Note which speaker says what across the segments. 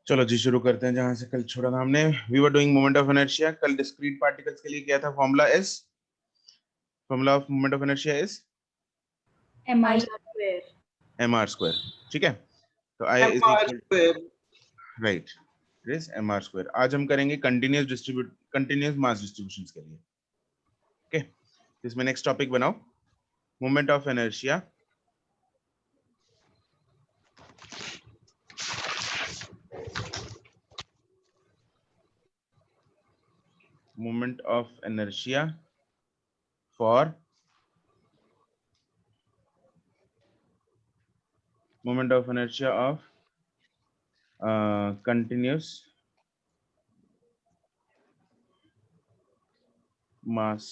Speaker 1: चलो जी शुरू करते हैं जहां से कल छोड़ा था हमने। We were doing moment of inertia. कल डिस्क्रीट पार्टिकल्स के लिए क्या था? Formula of moment of inertia is
Speaker 2: MI
Speaker 1: mr²। ठीक है, तो I is equal right, it is mr²। आज हम करेंगे कंटिन्यूस मास डिस्ट्रीब्यूशंस के लिए। ओके, इसमें नेक्स्ट टॉपिक बनाओ, moment of inertia moment of inertia for moment of inertia of continuous mass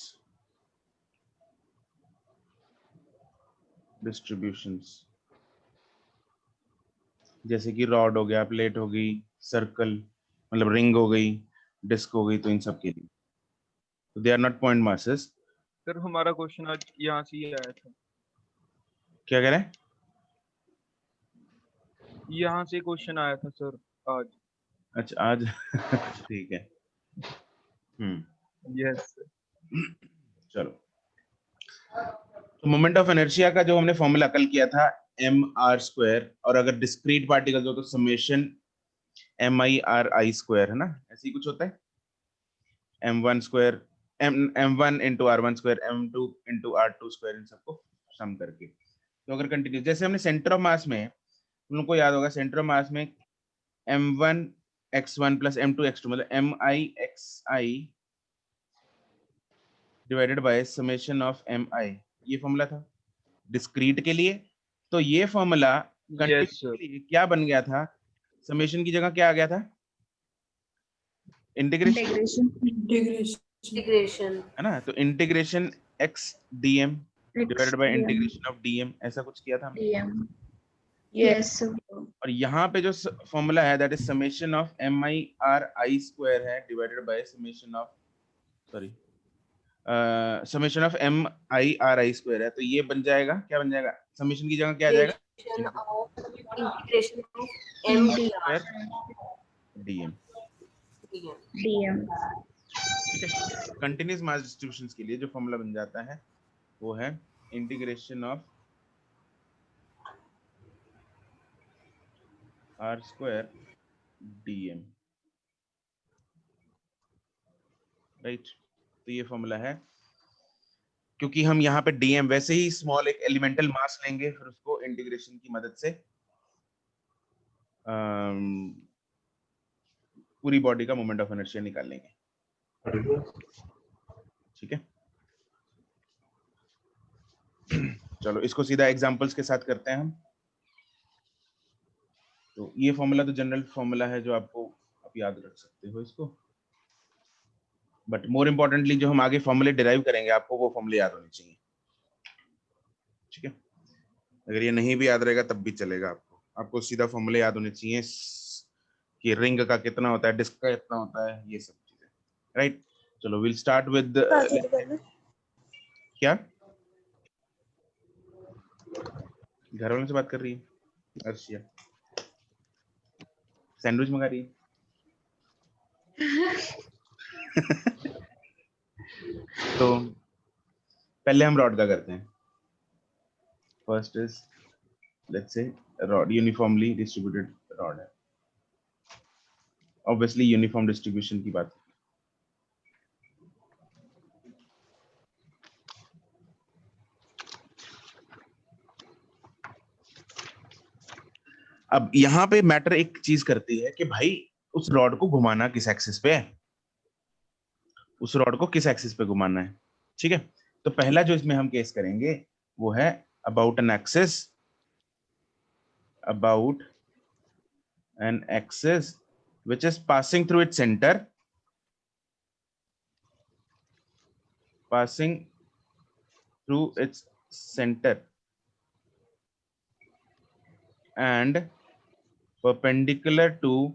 Speaker 1: distributions। जैसे कि रॉड हो गया, प्लेट हो गई, सर्कल मतलब रिंग हो गई, डिस्क हो गई, तो इन सब के लिए तो they are not point masses.
Speaker 3: Sir हमारा क्वेश्चन आज यहाँ से ही आया था,
Speaker 1: क्या कह रहे हैं?
Speaker 3: यहाँ से क्वेश्चन आया था सर आज।
Speaker 1: अच्छा आज ठीक है।
Speaker 3: यस
Speaker 1: चलो, तो मोमेंट ऑफ इनर्शिया का जो हमने फॉर्मूला कल किया था mr², और अगर डिस्क्रीट पार्टिकल्स हो तो समेशन MIRI², है ना, ऐसे ही कुछ होता है। m1² m1 into r1², m2 into r2², इन सबको सम करके। तो अगर कंटिन्यूस, जैसे हमने सेंटर ऑफ मास में, तुम लोग को याद होगा सेंटर ऑफ मास में m1x1 प्लस m2x2 मतलब MIXI divided by summation of MI, ये फॉर्मूला था डिस्क्रीट के लिए। तो ये फॉर्मूला कंटिन्यूस
Speaker 3: सर।
Speaker 1: के लिए क्या बन गया था? समेशन की जगह क्या आ गया था? इंटीग्रेशन, है ना। तो integration x dm divided by integration of dm, ऐसा कुछ किया था हमने।
Speaker 2: यस
Speaker 1: और यहाँ पे जो फॉर्मूला है that is summation of MIRI² है divided by summation of summation of MIRI² है। तो ये बन जाएगा, क्या बन जाएगा? समेशन की जगह क्या आ जाएगा?
Speaker 4: Integration of MDR
Speaker 1: dm।
Speaker 2: DM
Speaker 1: ठीक है, कंटिन्यूस मास डिस्ट्रीब्यूशंस के लिए जो फॉर्मूला बन जाता है वो है integration of r² dm, right. तो ये फॉर्मूला है, क्योंकि हम यहाँ पे dm वैसे ही स्मॉल एक एलिमेंटल मास लेंगे, फिर उसको इंटीग्रेशन की मदद से पूरी बॉडी का मोमेंट ऑफ इनर्शिया निकाल लेंगे। ठीक है, चलो इसको सीधा एग्जांपल्स के साथ करते हैं हम। तो ये फॉर्मूला तो जनरल फॉर्मूला है जो आपको आप याद रख सकते हो इसको, बट मोर इम्पोर्टेंटली जो हम आगे फॉर्मूले डिराइव करेंगे आपको वो फॉर्मूले याद होने चाहिए। ठीक है, अगर ये नहीं भी याद रहेगा तब भी चलेगा, आपको सीधा फॉर्मूले याद होने चाहिए कि रिंग का कितना होता है, डिस्क का कितना होता है, ये सब चीजें, राइट। चलो विल स्टार्ट विद क्या घर वालों से बात कर रही है अर्शिया, सैंडविच मंगा रही है। तो पहले हम रॉड का करते हैं। First is let's say rod, uniformly distributed rod है, ऑब्वियसली यूनिफॉर्म डिस्ट्रीब्यूशन की बात। अब यहाँ पे मैटर एक चीज करती है कि भाई उस रॉड को घुमाना किस एक्सिस पे है, उस रॉड को किस एक्सिस पे घुमाना है। ठीक है, तो पहला जो इसमें हम केस करेंगे वो है about an axis, about an axis which is passing through its center, passing through its center and perpendicular to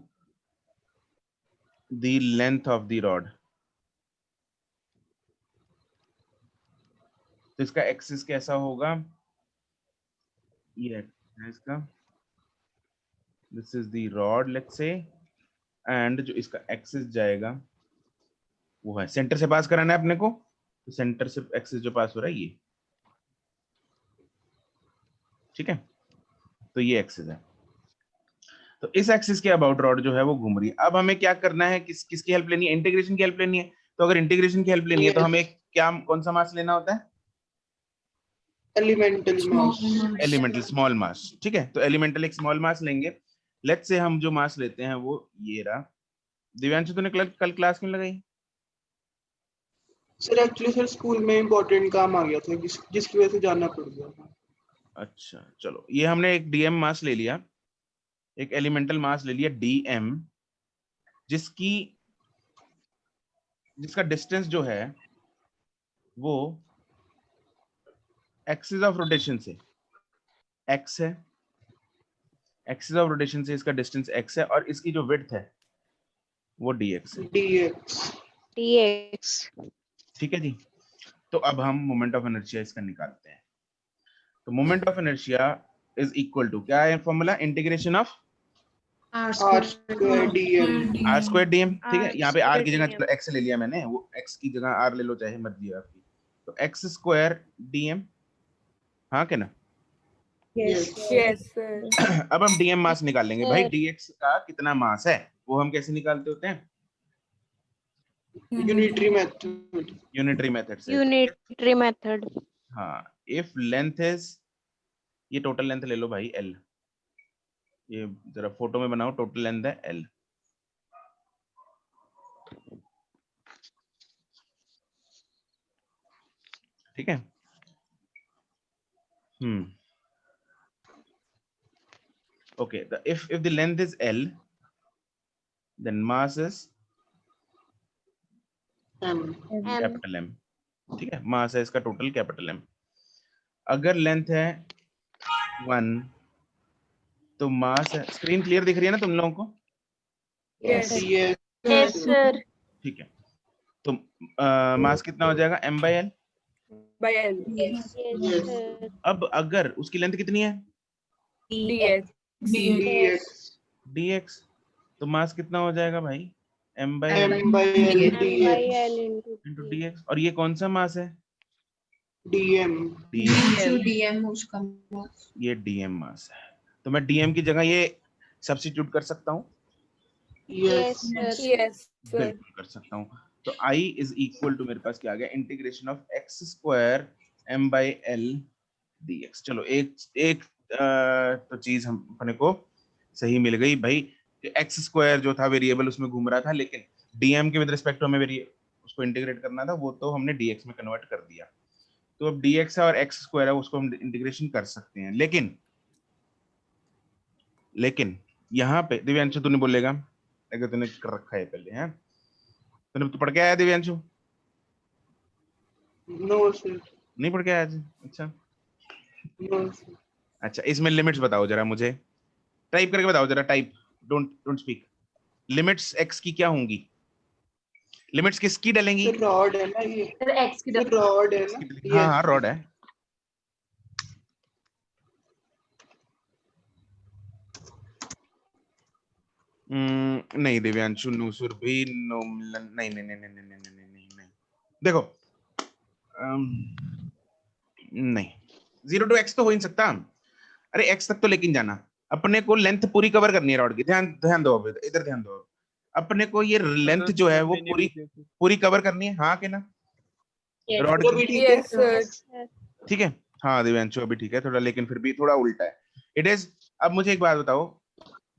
Speaker 1: the length of the rod। तो इसका एक्सिस कैसा होगा? ये है इसका, this is the rod, let's say, and जो इसका axis जाएगा वो है, सेंटर से पास कराना है अपने को, तो सेंटर से एक्सिस जो पास हो रहा है ये, ठीक है, तो ये एक्सिस है। तो इस एक्सिस के अबाउट रॉड जो है वो घूम रही है। अब हमें क्या करना है, किसकी हेल्प लेनी है, इंटीग्रेशन की हेल्प लेनी है। तो अगर इंटीग्रेशन की हेल्प लेनी है तो हमें क्या, कौन सा मास लेना होता है,
Speaker 5: एलिमेंटल मास।
Speaker 1: एलिमेंटल स्मॉल मास, ठीक है। तो एलिमेंटल एक स्मॉल मास लेंगे। लेट्स से हम जो मास लेते हैं वो ये रहा। दिव्यांशु तूने कल क्लास क्यों लगाई?
Speaker 5: सर एक्चुअली सर स्कूल में इम्पोर्टेंट काम आ गया था जिसकी वजह से जाना पड़ गया था।
Speaker 1: अच्छा चलो, ये हमने एक डीएम मास ले लिया, एक एलिमेंटल मास ले लिया डीएम, जिसका डिस्टेंस जो है वो एक्सिस ऑफ रोटेशन से x है, एक्सिस ऑफ रोटेशन से इसका डिस्टेंस x है, और इसकी जो विड्थ है वो dx है।
Speaker 6: dx।
Speaker 1: ठीक है जी। तो अब हम मोमेंट ऑफ इनर्शिया इसका निकालते हैं। तो moment of inertia is equal to, क्या है formula, integration of
Speaker 5: r square dm।
Speaker 1: R square dm, ठीक है।
Speaker 6: R
Speaker 1: यहाँ पे आर की
Speaker 6: square
Speaker 1: जगह
Speaker 6: dm।
Speaker 1: एक्स ले लिया मैंने, वो एक्स की जगह आर ले लो चाहे मर्जी है आपकी। तो एक्स स्क्वायर डीएम, हाँ क्या ना।
Speaker 4: Yes, sir.
Speaker 1: अब हम डीएम मास निकाल लेंगे भाई, डीएक्स का कितना मास है वो हम कैसे निकालते होते हैं,
Speaker 5: यूनिटरी मेथड।
Speaker 1: यूनिटरी मेथड से।
Speaker 6: Unitary method.
Speaker 1: हाँ, इफ लेंथ इज, ये टोटल लेंथ ले लो भाई एल, ये जरा फोटो में बनाओ, टोटल लेंथ है एल। ठीक है। Okay, if the length is L, then mass is capital M, ठीक है। मास है इसका टोटल कैपिटल M। अगर लेंथ है 1 तो मास है, स्क्रीन क्लियर दिख रही है ना तुम लोगों को?
Speaker 4: Yes.
Speaker 6: Yes sir.
Speaker 1: ठीक है। तो मास कितना हो जाएगा, M/L।
Speaker 4: By L.
Speaker 6: Yes sir.
Speaker 1: अब अगर उसकी लेंथ कितनी है,
Speaker 4: Dx.
Speaker 1: dx, तो मास कितना हो जाएगा भाई, M/L
Speaker 6: L
Speaker 1: इंटू dx। और ये कौन सा मास है,
Speaker 5: dm।
Speaker 2: DM उसका
Speaker 1: ये dm मास है। तो मैं dm की जगह ये सब्स्टिट्यूट कर सकता हूँ,
Speaker 6: yes
Speaker 5: yes
Speaker 6: sir.
Speaker 4: Yes, sir.
Speaker 1: बिल्कुल कर सकता हूँ। तो I इज इक्वल टू, मेरे पास क्या आ गया, integration of x square M/L dx। चलो एक तो चीज हम अपने को सही मिल गई भाई, एक्स स्क्वायर जो था वेरिएबल उसमें घूम रहा था, लेकिन डीएम के विद रिस्पेक्ट टू हमें उसको इंटीग्रेट करना था, वो तो हमने डीएक्स में कन्वर्ट कर दिया। तो अब डीएक्स है और एक्स स्क्वायर है, उसको हम इंटीग्रेशन कर सकते हैं। लेकिन यहाँ पे दिव्यांशु तूने बोलेगा, अगर तूने कर रखा है पहले, है तूने तो पढ़ के आया दिव्यांशु?
Speaker 5: No sir.
Speaker 1: नहीं पढ़ के आया आज? अच्छा
Speaker 5: नो सर।
Speaker 1: अच्छा, इसमें लिमिट्स बताओ जरा मुझे, टाइप करके बताओ जरा, type, don't speak. Limits x की क्या होंगी, लिमिट्स किसकी डलेंगी?
Speaker 5: रॉड है ना ये,
Speaker 2: सर x की
Speaker 5: रॉड है ना।
Speaker 1: हाँ हाँ रॉड है। नहीं दिव्यांशु, नुसुर भी नो, नहीं नहीं नहीं नहीं नहीं नहीं नहीं नहीं नहीं, देखो नहीं, 0 to x तो हो ही नहीं सकता। अरे x तक तो लेकिन जाना, अपने को लेंथ पूरी कवर करनी है रॉड की। ध्यान दो, इधर ध्यान दो। अपने को ये लेंथ जो है वो पूरी कवर करनी है, हाँ के ना, रॉड
Speaker 5: तो भी
Speaker 1: की।
Speaker 5: ठीक है।
Speaker 4: Yes, sir.
Speaker 1: ठीक है, हाँ दिव्यांशु अभी ठीक है थोड़ा, लेकिन फिर भी थोड़ा उल्टा है। इट इज, अब मुझे एक बात बताओ,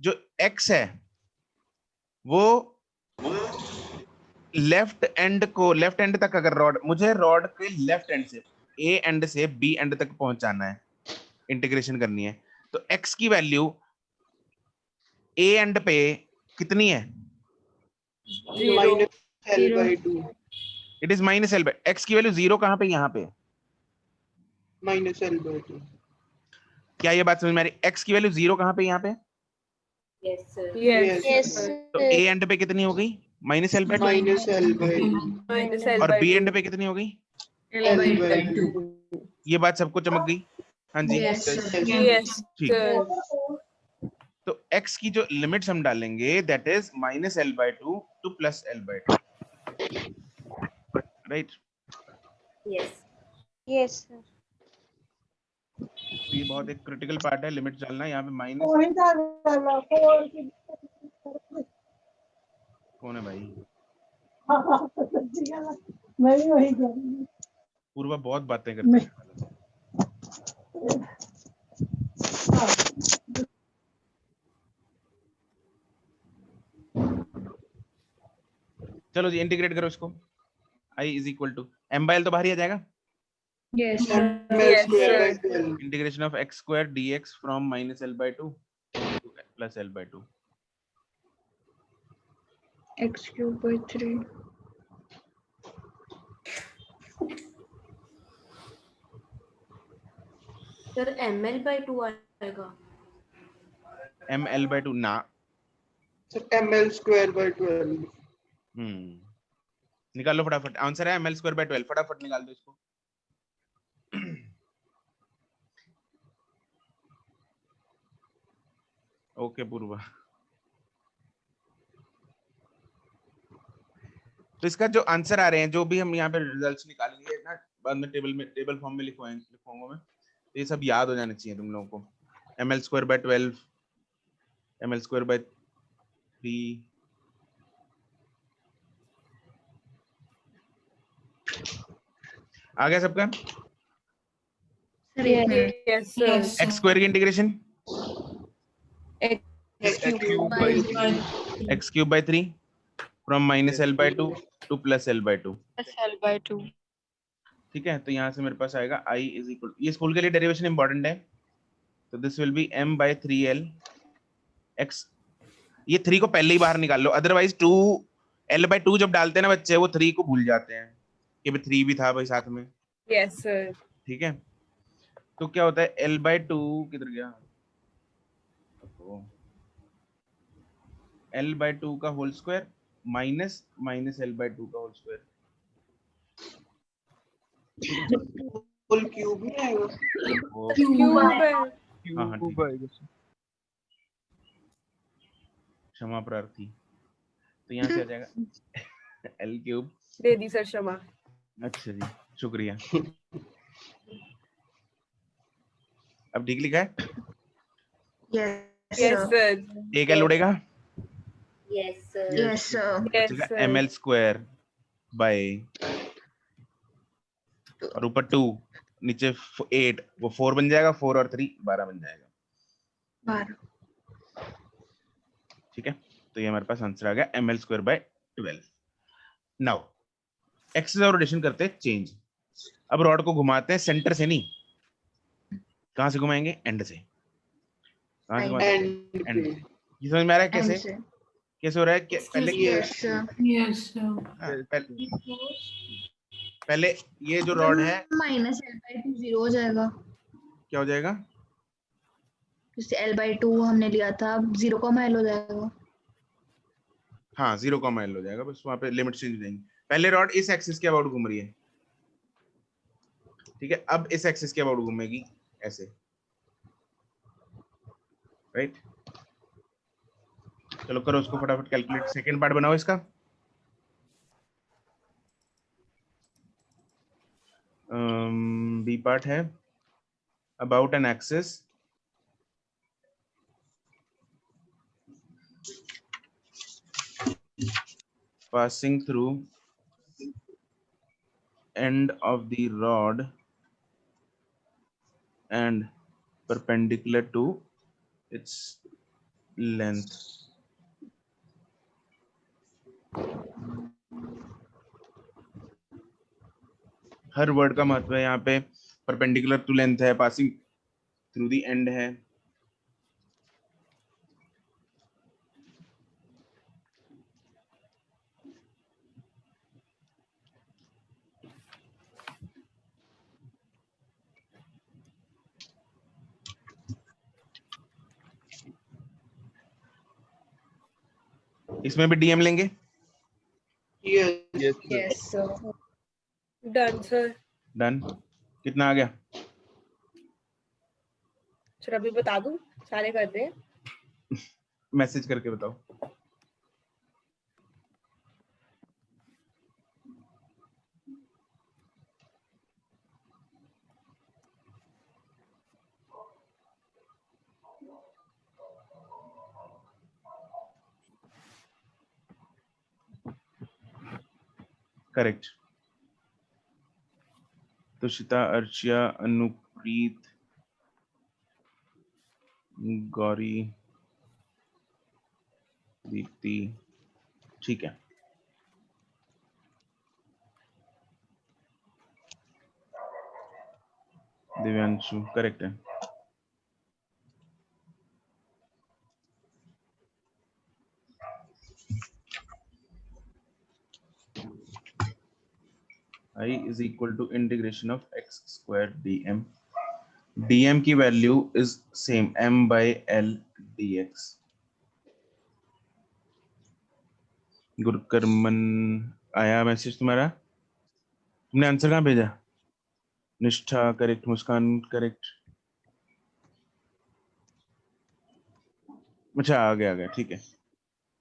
Speaker 1: जो x है वो लेफ्ट एंड तक, अगर मुझे रॉड के लेफ्ट एंड से a एंड से b एंड तक पहुंचाना है, इंटीग्रेशन करनी है, तो x की वैल्यू a एंड पे कितनी है,
Speaker 5: -L/2।
Speaker 1: It is -L। x की वैल्यू 0 कहां पे, यहाँ पे।
Speaker 5: -L/2।
Speaker 1: क्या ये बात समझ में आ रही? x की वैल्यू 0 कहां पे, यहाँ पे।
Speaker 4: Yes, sir.
Speaker 6: यस
Speaker 5: यस
Speaker 1: तो a एंड पे कितनी हो गई, -L/2।
Speaker 5: -L/2।
Speaker 4: Minus L
Speaker 1: और
Speaker 4: by
Speaker 1: b
Speaker 4: 2.
Speaker 1: एंड पे कितनी हो गई,
Speaker 5: L/2।
Speaker 1: ये बात सबको चमक गई? हाँ जी
Speaker 2: Yes, sir.
Speaker 4: Yes,
Speaker 1: ठीक।
Speaker 4: sir.
Speaker 1: तो x की जो लिमिट्स हम डालेंगे that is -l/2 to +l/2, right?
Speaker 4: Yes.
Speaker 6: Yes, sir.
Speaker 1: तो ये बहुत एक क्रिटिकल पार्ट है, लिमिट्स डालना। यहाँ पे माइनस कौन है भाई? पूर्वा बहुत बातें करती है। चलो जी इंटीग्रेट करो इसको। i is equal to m/l तो बाहर ही आ जाएगा।
Speaker 2: Yes, sir.
Speaker 4: Yes,
Speaker 5: square by
Speaker 4: sir.
Speaker 5: 12.
Speaker 1: Integration of x square dx from -l/2 to +l/2।
Speaker 2: X cube by 3.
Speaker 4: Sir, ml/2 आएगा।
Speaker 1: ml/2 ना।
Speaker 5: Sir, ml square by 12.
Speaker 1: निकाल लो फटाफट, answer है ml²/12। फटाफट निकाल दो इसको। ओके पूर्वा, तो इसका जो आंसर आ रहे हैं, जो भी हम यहाँ पे रिजल्ट्स निकालेंगे ना, बाद में टेबल फॉर्म में लिखूंगा मैं, ये सब याद हो जाने चाहिए तुम लोगों को। ml²/12, ml²/3, आ गया सबका?
Speaker 2: Sir, एक minute.
Speaker 4: Yes, sir.
Speaker 2: Yes, sir.
Speaker 1: x square की integration
Speaker 2: X cube by 3.
Speaker 1: x³/3 from -l/2 to +l/2।
Speaker 6: L/2.
Speaker 1: ठीक है, तो यहाँ से मेरे पास आएगा i इज इक्वल, ये स्कूल के लिए डेरिवेशन इंपॉर्टेंट है, तो this will be m/3l x। ये 3 को पहले ही बाहर निकाल लो, अदरवाइज 2l/2 जब डालते हैं ना बच्चे, वो 3 को भूल जाते हैं कि भाई 3 भी था भाई साथ में।
Speaker 4: Yes, sir.
Speaker 1: ठीक है, तो क्या होता है l/2 किधर गया, l/2 का होल स्क्वायर माइनस -l/2 का होल स्क्वायर।
Speaker 5: Full cube ही आएगा।
Speaker 4: Cube है।
Speaker 1: हाँ, हाँ,
Speaker 3: क्यूब
Speaker 1: ठीक है।
Speaker 3: आएगा sir।
Speaker 1: क्षमा प्रार्थी, तो यहाँ से आ जाएगा l³।
Speaker 4: दे दी सर क्षमा।
Speaker 1: अच्छा जी, शुक्रिया। अब ठीक लिखा है?
Speaker 2: Yes,
Speaker 4: Yes,
Speaker 2: sir.
Speaker 4: sir.
Speaker 1: एक l उड़ेगा,
Speaker 4: Yes, sir.
Speaker 2: Yes, sir.
Speaker 4: Yes,
Speaker 1: बचेगा
Speaker 4: sir.
Speaker 1: ml² बाय, और ऊपर 2, नीचे 8, वो 4 बन जाएगा, 4 और 3 12 बन जाएगा।
Speaker 2: 12.
Speaker 1: ठीक है, तो ये हमारे पास आंसर आ गया ml²/12। नाउ एक्सिस और रोटेशन करते हैं चेंज। अब रॉड को घुमाते हैं सेंटर से नहीं, कहां से घुमाएंगे? एंड से। कहां से घुमाते हैं?
Speaker 5: End
Speaker 1: and.
Speaker 5: पे।
Speaker 1: ये समझ में आ रहा है
Speaker 2: End
Speaker 1: कैसे
Speaker 2: से.
Speaker 1: कैसे हो रहा है? पहले
Speaker 2: Yes, sir. Yes, sir.
Speaker 1: हाँ, पहले ये जो रॉड है
Speaker 2: -l/2 0 हो जाएगा.
Speaker 1: क्या हो जाएगा?
Speaker 2: जैसे l/2 हमने लिया था, अब 0 का l हो जाएगा.
Speaker 1: हाँ 0 का माइल हो जाएगा, बस वहां पे लिमिट चेंज हो जाएंगी। पहले रॉड इस एक्सिस के अबाउट घूम रही है, ठीक है, अब इस एक्सिस के अबाउट घूमेगी ऐसे, राइट? चलो करो उसको फटाफट कैलकुलेट। सेकंड पार्ट बनाओ इसका। बी पार्ट है about an axis passing through end of the rod and perpendicular to its length. Her word का महत्व है यहाँ पे। परपेंडिकुलर टू लेंथ है, पासिंग थ्रू द एंड है। इसमें भी डीएम लेंगे।
Speaker 5: Yes.
Speaker 3: Yes, sir.
Speaker 2: Yes, sir.
Speaker 4: Done, sir.
Speaker 1: Done. कितना आ गया?
Speaker 4: सर अभी बता दूं, सारे कर दे।
Speaker 1: मैसेज करके बताओ। करेक्ट। तुषिता, अर्चिया, अनुप्रीत, गौरी, दीप्ति, ठीक है। दिव्यांशु, करेक्ट है। I is equal to integration of x square dm. dm की value is same m by l dx. गुरकर्मन, आया मैसेज तुम्हारा? तुमने आंसर कहाँ भेजा? निष्ठा करेक्ट, मुस्कान करेक्ट। अच्छा आ गया ठीक है।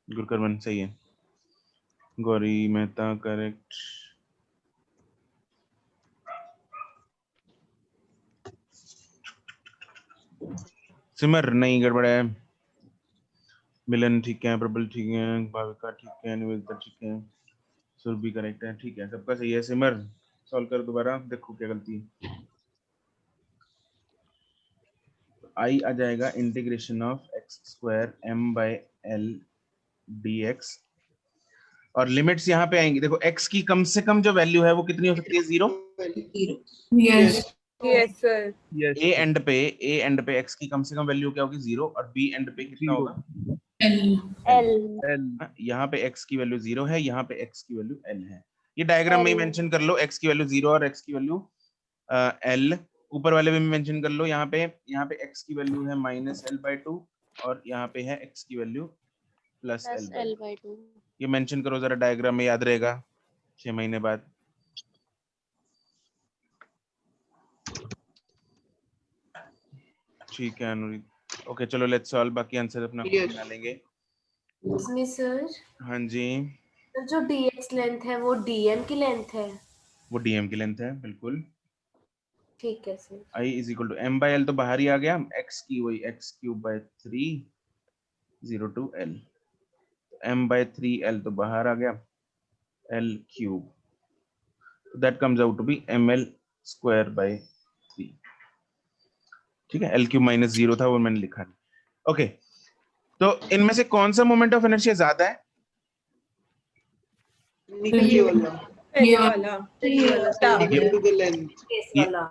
Speaker 1: गुरकर्मन सही है। गौरी मेहता करेक्ट। सिमर नहीं, गड़बड़ है। मिलन ठीक है, प्रबल ठीक है, भाविका ठीक है, निवेदिता ठीक है, सुरभि करेक्ट है, ठीक है, सबका सही है। सिमर सॉल्व कर दोबारा, देखो क्या गलती है। आई आ जाएगा integration of x square m by l dx, और लिमिट्स यहाँ पे आएंगी। देखो x की कम से कम जो वैल्यू है वो कितनी हो सकती है? 0।
Speaker 5: Yes
Speaker 4: yes sir.
Speaker 3: Yes
Speaker 1: a and पे x की कम से कम वैल्यू क्या होगी? 0। और b एंड पे कितना
Speaker 3: Zero.
Speaker 1: होगा?
Speaker 6: L.
Speaker 3: L।
Speaker 1: यहाँ पे x की वैल्यू 0 है, यहाँ पे x की वैल्यू l है। ये डायग्राम में ही
Speaker 6: L.
Speaker 1: मेंशन कर लो, x की वैल्यू 0 और x की वैल्यू l। ऊपर वाले में भी मेंशन कर लो। यहाँ पे x की वैल्यू है -l/2 और यहाँ पे है x की वैल्यू
Speaker 6: Plus
Speaker 1: +l/2।
Speaker 6: L/2.
Speaker 1: ये मेंशन करो जरा, डायग्राम में याद रहेगा 6 महीने बाद। ठीक है अनुरीत, ओके चलो लेट्स सॉल्व। बाकी आंसर अपना खुद
Speaker 5: Yes.
Speaker 1: बना लेंगे।
Speaker 7: इसमें सर
Speaker 1: हाँ जी,
Speaker 7: तो जो dx लेंथ है वो dm की लेंथ है।
Speaker 1: वो dm की लेंथ है बिल्कुल।
Speaker 7: ठीक है sir.
Speaker 1: i is equal to m by l तो बाहर ही आ गया, x की वही x³/3 0 to l, m by 3l तो बाहर आ गया, l³ that comes out to be ml² by 3। ठीक है, l³ -0 था वो मैंने लिखा। ओके तो इनमें से कौन सा मोमेंट ऑफ इनर्शिया ज्यादा है?
Speaker 5: नीचे वाला
Speaker 4: पहले वाला।
Speaker 5: equal to the length.
Speaker 7: Case
Speaker 1: ये
Speaker 7: वाला।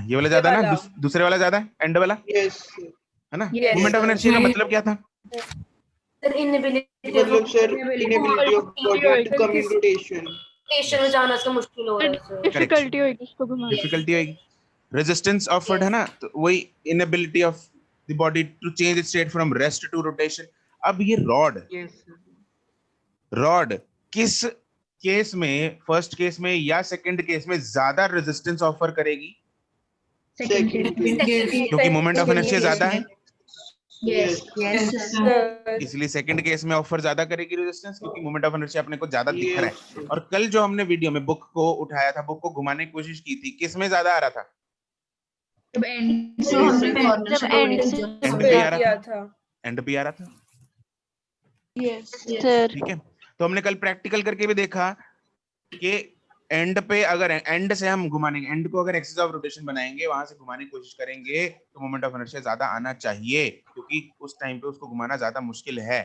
Speaker 1: ये वाला ज्यादा है ना,
Speaker 4: वाला।
Speaker 1: दूसरे वाला ज्यादा है, एंड वाला
Speaker 5: Yes.
Speaker 1: है ना।
Speaker 2: Yes,
Speaker 1: moment of
Speaker 7: sir.
Speaker 1: Inertia का मतलब क्या था?
Speaker 7: सर इनएबिलिटी
Speaker 5: मतलब sir
Speaker 2: Inability.
Speaker 5: inability of body to come in rotation.
Speaker 7: Rotation में जाना उसका मुश्किल हो रहा है सर।
Speaker 6: डिफिकल्टी होगी उसको घुमाने
Speaker 1: डिफिकल्टी होगी, रेजिस्टेंस ऑफर्ड है ना, तो वही inability of the body to change its state from rest to rotation. अब ये रॉड किस केस में, फर्स्ट केस में या सेकंड केस में ज्यादा रेजिस्टेंस ऑफर करेगी?
Speaker 2: second case.
Speaker 1: क्योंकि मोमेंट ऑफ इनर्शिया ज्यादा है,
Speaker 2: Yes, yes, sir.
Speaker 4: सर
Speaker 1: इसलिए सेकंड केस में ऑफर ज्यादा करेगी रेजिस्टेंस, क्योंकि मोमेंट ऑफ इनर्शिया अपने को ज्यादा दिख रहा है।
Speaker 5: Yes.
Speaker 1: और कल जो हमने वीडियो में बुक को उठाया था, बुक को घुमाने की कोशिश की थी, किस में ज्यादा आ रहा था?
Speaker 2: जब end से हमने corner से
Speaker 6: जब end
Speaker 2: dotted
Speaker 6: से
Speaker 2: किया।
Speaker 1: एंड
Speaker 4: पे
Speaker 1: पे आ रहा
Speaker 4: किया
Speaker 1: था,
Speaker 4: था।
Speaker 1: एंड पे आ रहा था।
Speaker 6: यस सर
Speaker 1: ठीक है, तो हमने कल प्रैक्टिकल करके भी देखा कि एंड पे अगर एंड से हम घुमानेंगे, एंड को अगर एक्सिस ऑफ रोटेशन बनाएंगे, वहां से घुमाने की कोशिश करेंगे तो मोमेंट ऑफ इनर्शिया ज्यादा आना चाहिए, क्योंकि उस टाइम पे उसको घुमाना ज्यादा मुश्किल है।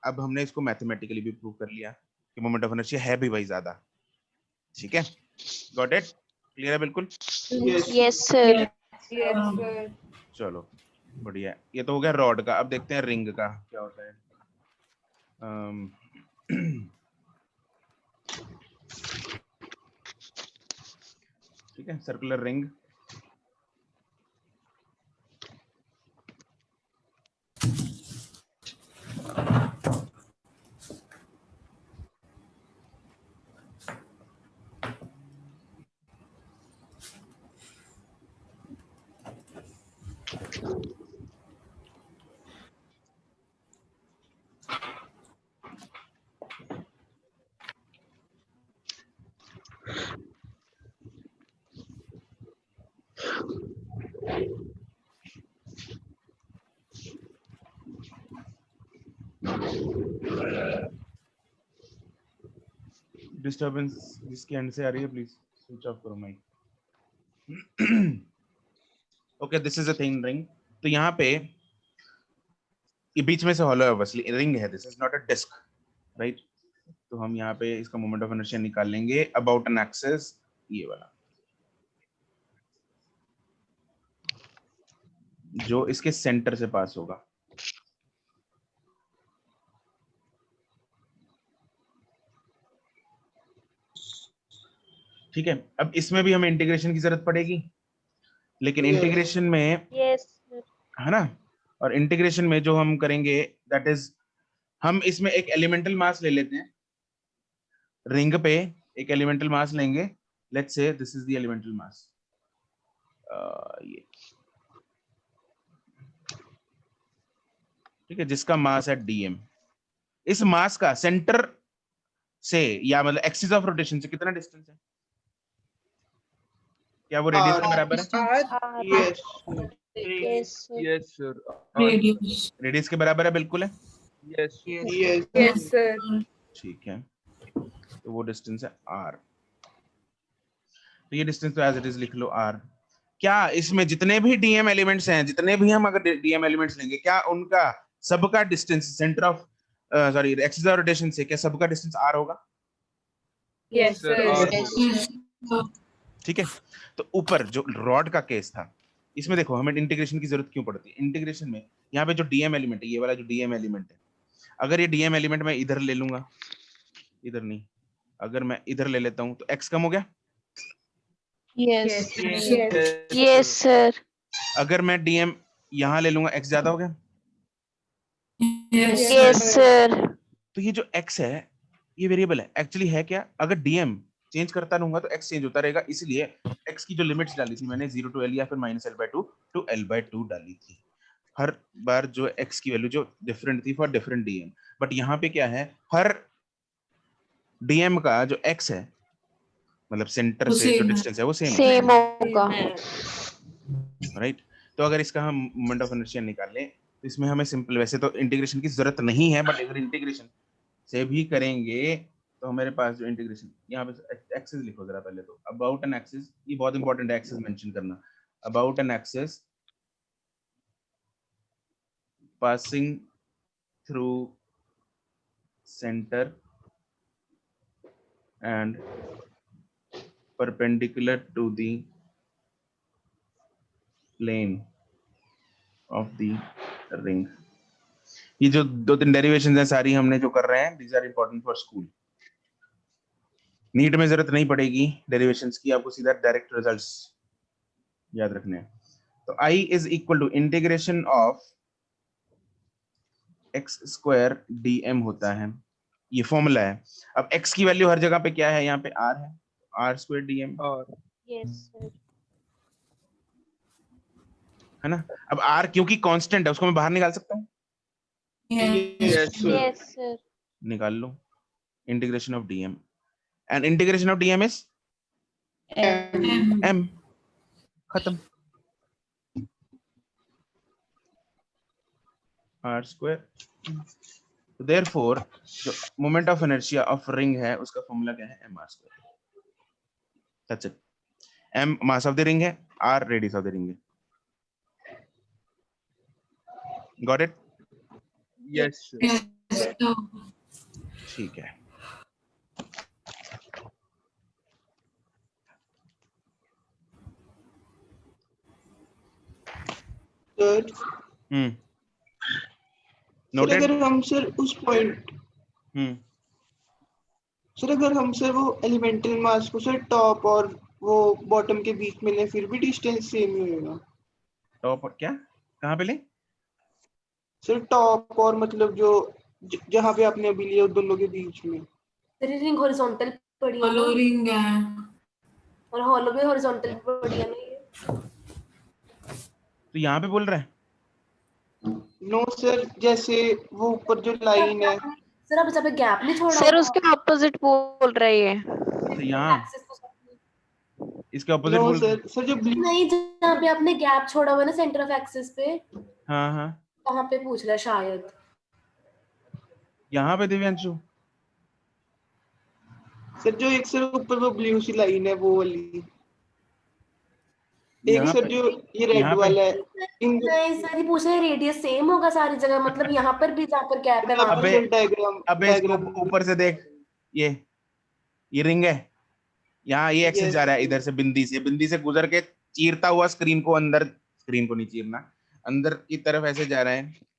Speaker 1: अब हमने इसको मैथमेटिकली भी प्रूव कर लिया कि मोमेंट ऑफ इनर्शिया है भी भाई ज्यादा। ठीक है, गॉट इट? क्लियर है बिल्कुल?
Speaker 5: Yes.
Speaker 6: Yes sir
Speaker 4: yes sir.
Speaker 1: चलो बढ़िया, ये तो हो गया रॉड का। अब देखते हैं रिंग का क्या होता है। ठीक है, सर्कुलर रिंग। डिस्टरबेंस जिसके एंड से आ रही है प्लीज स्विच ऑफ करो mic. Okay, this is a thin ring. तो यहाँ पे ये बीच में से हॉलो है, ऑब्वियसली रिंग है, this is not a disc, right. तो हम यहाँ पे इसका मोमेंट ऑफ इनर्शिया निकाल लेंगे अबाउट एन एक्सिस, ये वाला जो इसके सेंटर से पास होगा। ठीक है, अब इसमें भी हमें इंटीग्रेशन की जरूरत पड़ेगी, लेकिन इंटीग्रेशन में
Speaker 6: यस सर।
Speaker 1: है ना, और इंटीग्रेशन में जो हम करेंगे दैट इज, हम इसमें एक एलिमेंटल मास ले लेते हैं, रिंग पे एक एलिमेंटल मास लेंगे, let's say this is the elemental mass, ये ठीक है, जिसका मास है dm। इस मास का सेंटर से या मतलब एक्सिस ऑफ रोटेशन से कितना डिस्टेंस है? क्या वो रेडियस के बराबर है?
Speaker 5: Yes
Speaker 6: yes sir.
Speaker 3: Yes sir.
Speaker 1: Radius के बराबर है, बिल्कुल है।
Speaker 3: Yes
Speaker 5: yes
Speaker 4: yes sir.
Speaker 1: ठीक है, तो वो डिस्टेंस है r। तो ये डिस्टेंस तो एज इट इज लिख लो r। क्या इसमें जितने भी dm एलिमेंट्स हैं, जितने भी हम अगर dm एलिमेंट्स लेंगे, क्या उनका सबका distance centre of sorry axis of rotation से क्या सबका डिस्टेंस r होगा?
Speaker 4: Yes
Speaker 3: sir.
Speaker 4: सर।
Speaker 1: ठीक है, तो ऊपर जो रॉड का केस था, इसमें देखो हमें इंटीग्रेशन की जरूरत क्यों पड़ती है? इंटीग्रेशन में यहाँ पे जो dm एलिमेंट है, ये वाला जो dm एलिमेंट है, अगर ये dm एलिमेंट मैं इधर ले लूंगा, इधर नहीं, अगर मैं इधर ले लेता हूँ तो x कम हो गया।
Speaker 6: Yes
Speaker 4: yes
Speaker 6: yes sir.
Speaker 1: अगर मैं dm यहाँ ले लूंगा, x ज्यादा हो गया।
Speaker 6: Yes sir.
Speaker 1: तो ये जो x है ये वेरिएबल है, एक्चुअली है क्या? अगर dm चेंज करता रहूंगा तो x चेंज होता रहेगा, इसलिए x की जो लिमिट्स डाली थी मैंने 0 to l या फिर -l/2 to l/2 डाली थी। हर बार जो x की वैल्यू जो डिफरेंट थी फॉर डिफरेंट dm, बट यहाँ पे क्या है, हर dm का जो x है मतलब सेंटर से जो डिस्टेंस है वो सेम
Speaker 6: होगा।
Speaker 1: राइट। तो अगर इसका हम मोमेंट ऑफ इनर्शिया निकाल लें तो इसमें हमें सिंपल, वैसे तो इंटीग्रेशन की जरूरत नहीं है, बट अगर इंटीग्रेशन से भी करेंगे तो हमारे पास जो इंटीग्रेशन, यहाँ पे एक्सिस लिखो जरा पहले तो, अबाउट एन एक्सिस, ये बहुत इंपॉर्टेंट है एक्सिस मेंशन करना, about an axis passing through centre and perpendicular to the plane of the ring। ये जो दो तीन डेरिवेशंस हैं सारी हमने जो कर रहे हैं, these are important for school। NEET में जरूरत नहीं पड़ेगी डेरिवेशंस की, आपको सीधा डायरेक्ट रिजल्ट्स याद रखने हैं। तो I is equal to integration of x square dm होता है, ये फॉर्मूला है। अब x की वैल्यू हर जगह पे क्या है, यहाँ पे r है, r स्क्वायर dm
Speaker 3: और
Speaker 6: यस सर।
Speaker 1: है ना। अब r क्योंकि कांस्टेंट है उसको मैं बाहर निकाल सकता हूँ,
Speaker 3: यस सर।
Speaker 6: Yes sir.
Speaker 1: निकाल लो integration of dm, and integration of dm is m, खत्म। r square. तो देयरफॉर जो moment of inertia of ring है उसका फॉर्मूला क्या है, mr square. That's it. m mass of the ring है, r radius of the ring है। Got it?
Speaker 3: Yes sir.
Speaker 1: ठीक है।
Speaker 5: Sir
Speaker 1: noted.
Speaker 5: अगर हम सर उस पॉइंट सर अगर हम सर वो एलिमेंटल मास को सर टॉप और वो बॉटम के बीच में लें फिर भी डिस्टेंस सेम ही होगा।
Speaker 1: टॉप और क्या, कहाँ पे ले?
Speaker 5: सर टॉप और मतलब जो जहाँ पे आपने अभी लिया दोनों के बीच में।
Speaker 7: तेरी रिंग हॉरिजॉन्टल पड़ी है ना,
Speaker 4: रिंग है
Speaker 7: और हॉलो भी हॉरिजॉन्टल पड़ी है ना ये।
Speaker 1: तो यहाँ पे बोल रहा है
Speaker 5: नो सर, जैसे वो ऊपर जो लाइन है
Speaker 7: सर अब जब गैप नहीं छोड़ा
Speaker 6: सर उसके ऑपोजिट बोल रही है।
Speaker 1: तो यहाँ इसके ऑपोजिट
Speaker 5: नो
Speaker 1: बोल रहा है।
Speaker 5: सर, सर जो ब्लू
Speaker 7: नहीं, जहाँ पे आपने गैप छोड़ा हुआ है ना सेंटर ऑफ एक्सिस पे,
Speaker 1: हाँ हाँ,
Speaker 7: वहां पे पूछ रहा है शायद।
Speaker 1: यहाँ पे दिव्यांशु
Speaker 5: सर जो एक सर ऊपर वो ब्लू सी लाइन है वो वाली, एक
Speaker 1: यहाँ
Speaker 5: सर
Speaker 1: पे
Speaker 5: जो ये रेड
Speaker 1: यहाँ पे
Speaker 5: वाला है इन
Speaker 7: नहीं सर, ये पूछ रहे रेडियस सेम होगा सारी जगह, मतलब यहाँ पर भी जहाँ पर गैप है वहां पर।
Speaker 1: अबे
Speaker 5: डायग्राम
Speaker 1: अबे इसको ऊपर से देख, ये रिंग है, यहाँ ये एक्सेस जा रहा है इधर से, बिंदी से गुजर के चीरता हुआ स्क्रीन को अंदर, स्क्रीन को नहीं चीरना, अंदर की तरफ ऐसे जा रहा है।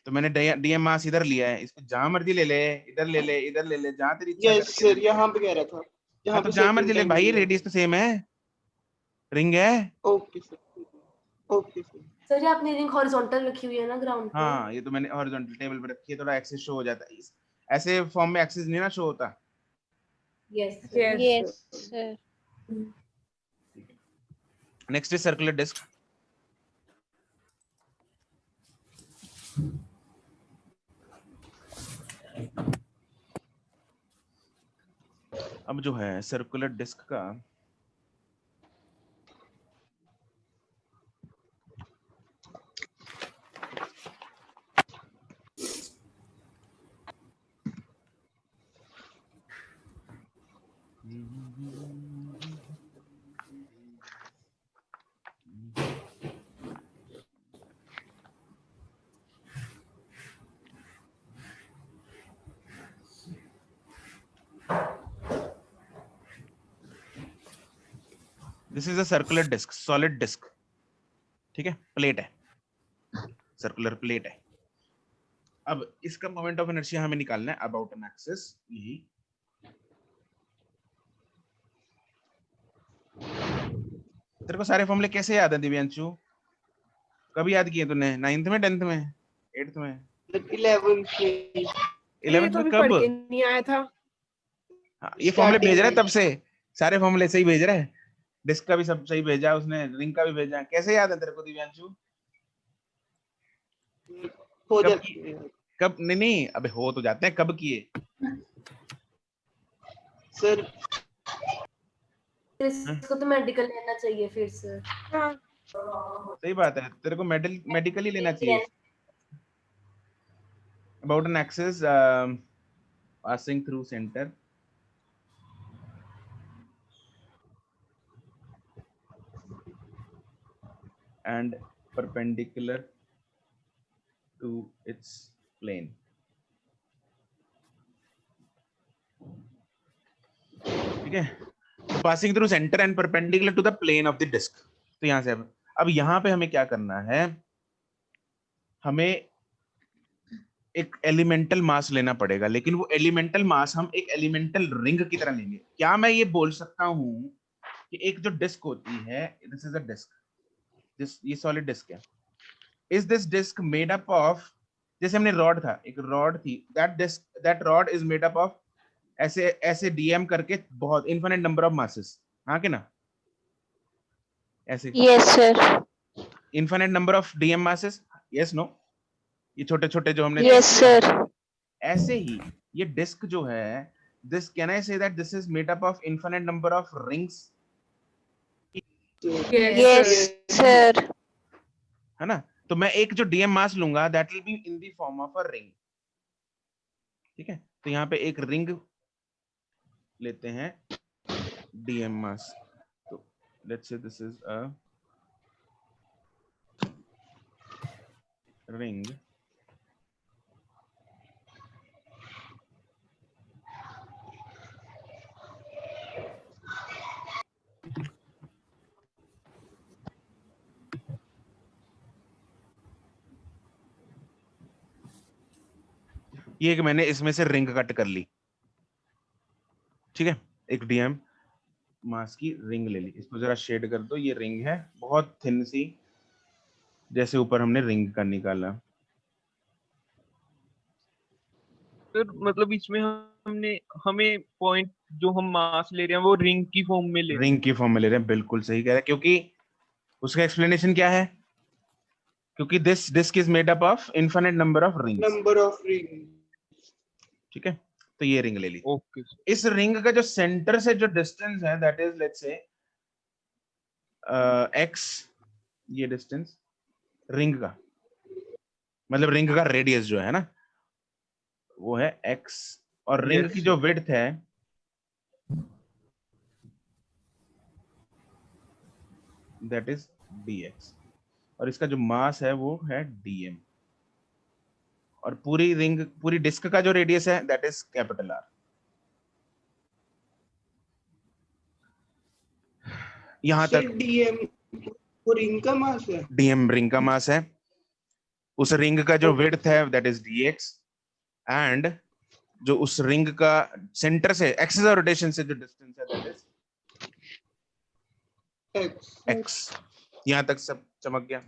Speaker 1: तो मैंने डीएम मास इधर लिया है, इसको जहां मर्जी ले ले, इधर ले ले, इधर ले ले, जहां तेरी इच्छा
Speaker 5: यस
Speaker 1: करके
Speaker 5: सर, यहाँ पे कह रहा था,
Speaker 1: हाँ तो जहां मर्जी ले भाई, रेडियस तो सेम है, रिंग है।
Speaker 5: Okay sir, okay sir.
Speaker 7: Sir ये आपने रिंग हॉरिजॉन्टल रखी हुई है ना ग्राउंड पे?
Speaker 1: हाँ ये तो मैंने हॉरिजॉन्टल टेबल पे रखी है, थोड़ा एक्सेस शो हो जाता है, ऐसे फॉर्म में एक्सेस नहीं ना शो होता।
Speaker 7: Yes
Speaker 6: yes sir.
Speaker 1: Next is circular disc. अब जो है सर्कुलर डिस्क का this is a circular disc, solid disc, ठीक है, प्लेट है, सर्कुलर प्लेट है। अब इसका मोमेंट ऑफ इनर्शिया हमें निकालना है अबाउट एन एक्सिस। यही तेरे को सारे फॉर्मूले कैसे याद है दिव्यांशु? कब याद किए तूने? 9th में, 10th में, 8th में,
Speaker 5: 11th में?
Speaker 1: 11th में कब?
Speaker 4: पढ़ के नहीं आया था।
Speaker 1: हाँ, ये फॉर्मूले भेज रहा है
Speaker 5: Starting
Speaker 1: तब से, सारे फॉर्मूले सही भेज रहा है, डिस्क का भी सब सही भेजा उसने, रिंग का भी भेजा। कैसे याद है तेरे को दिव्यांशु?
Speaker 5: हो
Speaker 1: कब
Speaker 5: जाती है
Speaker 1: कब नहीं अबे हो तो जाते हैं, कब किए?
Speaker 5: सर।
Speaker 7: इसको तो मेडिकल लेना चाहिए फिर सर।
Speaker 4: हाँ
Speaker 1: सही बात है, तेरे को मेडिकल ही लेना चाहिए। About an axis passing through centre and perpendicular to its plane. ठीक है, passing through centre and perpendicular to the plane of the disc. तो यहां से अब यहाँ पे हमें क्या करना है, हमें एक एलिमेंटल मास लेना पड़ेगा, लेकिन वो एलिमेंटल मास हम एक एलिमेंटल रिंग की तरह लेंगे। क्या मैं ये बोल सकता हूं कि एक जो डिस्क होती है, दिस इज अ डिस्क, ये सॉलिड डिस्क है, is this disc made up of, जैसे हमने रॉड था, एक रॉड थी, that disc, that rod is made up of ऐसे ऐसे डीएम करके बहुत इनफिनिट नंबर ऑफ मासेस, हाँ कि ना? ऐसे
Speaker 6: yes sir.
Speaker 1: Infinite number of dm masses, yes no? ये छोटे छोटे जो हमने
Speaker 6: यस सर।
Speaker 1: ऐसे ही ये डिस्क जो है, this can I say that this is made up of infinite number of rings?
Speaker 6: Yes sir.
Speaker 1: है ना? तो मैं एक जो डीएम मास लूंगा, that will be in the form of a ring. ठीक है, तो यहाँ पे एक रिंग लेते हैं, डीएम मास, तो let's say this is a ring, ये कि मैंने इसमें से रिंग कट कर ली, ठीक है, एक डीएम मास की रिंग ले ली, इसको जरा शेड कर दो, ये रिंग है बहुत थिन सी, जैसे ऊपर हमने रिंग का निकाला।
Speaker 3: सर मतलब इसमें हमें पॉइंट जो हम मास ले रहे हैं वो रिंग की फॉर्म में ले रहे हैं।
Speaker 1: रिंग की फॉर्म में ले रहे हैं, बिल्कुल सही कह रहे हैं, क्योंकि उसका एक्सप्लेनेशन क्या है? क्योंकि this disc is made up of infinite number of rings.
Speaker 5: Number of ring.
Speaker 1: ठीक है, तो ये रिंग ले ली।
Speaker 3: ओके
Speaker 1: इस रिंग का जो सेंटर से जो डिस्टेंस है, that is let's say x, ये डिस्टेंस रिंग का, मतलब रिंग का रेडियस जो है ना, वो है x और रिंग
Speaker 3: Yes,
Speaker 1: की जो विड्थ है दैट इज dx और इसका जो मास है वो है dm और पूरी रिंग पूरी डिस्क का जो रेडियस है दैट इज कैपिटल R। यहां
Speaker 5: सर
Speaker 1: तक
Speaker 5: डीएम वो रिंग का मास है।
Speaker 1: dm रिंग का मास है, उस रिंग का जो विड्थ है दैट इज dx एंड जो उस रिंग का सेंटर से एक्सिस ऑफ रोटेशन से जो डिस्टेंस है दैट इज
Speaker 5: एक्स।
Speaker 1: x। यहां तक सब चमक गया।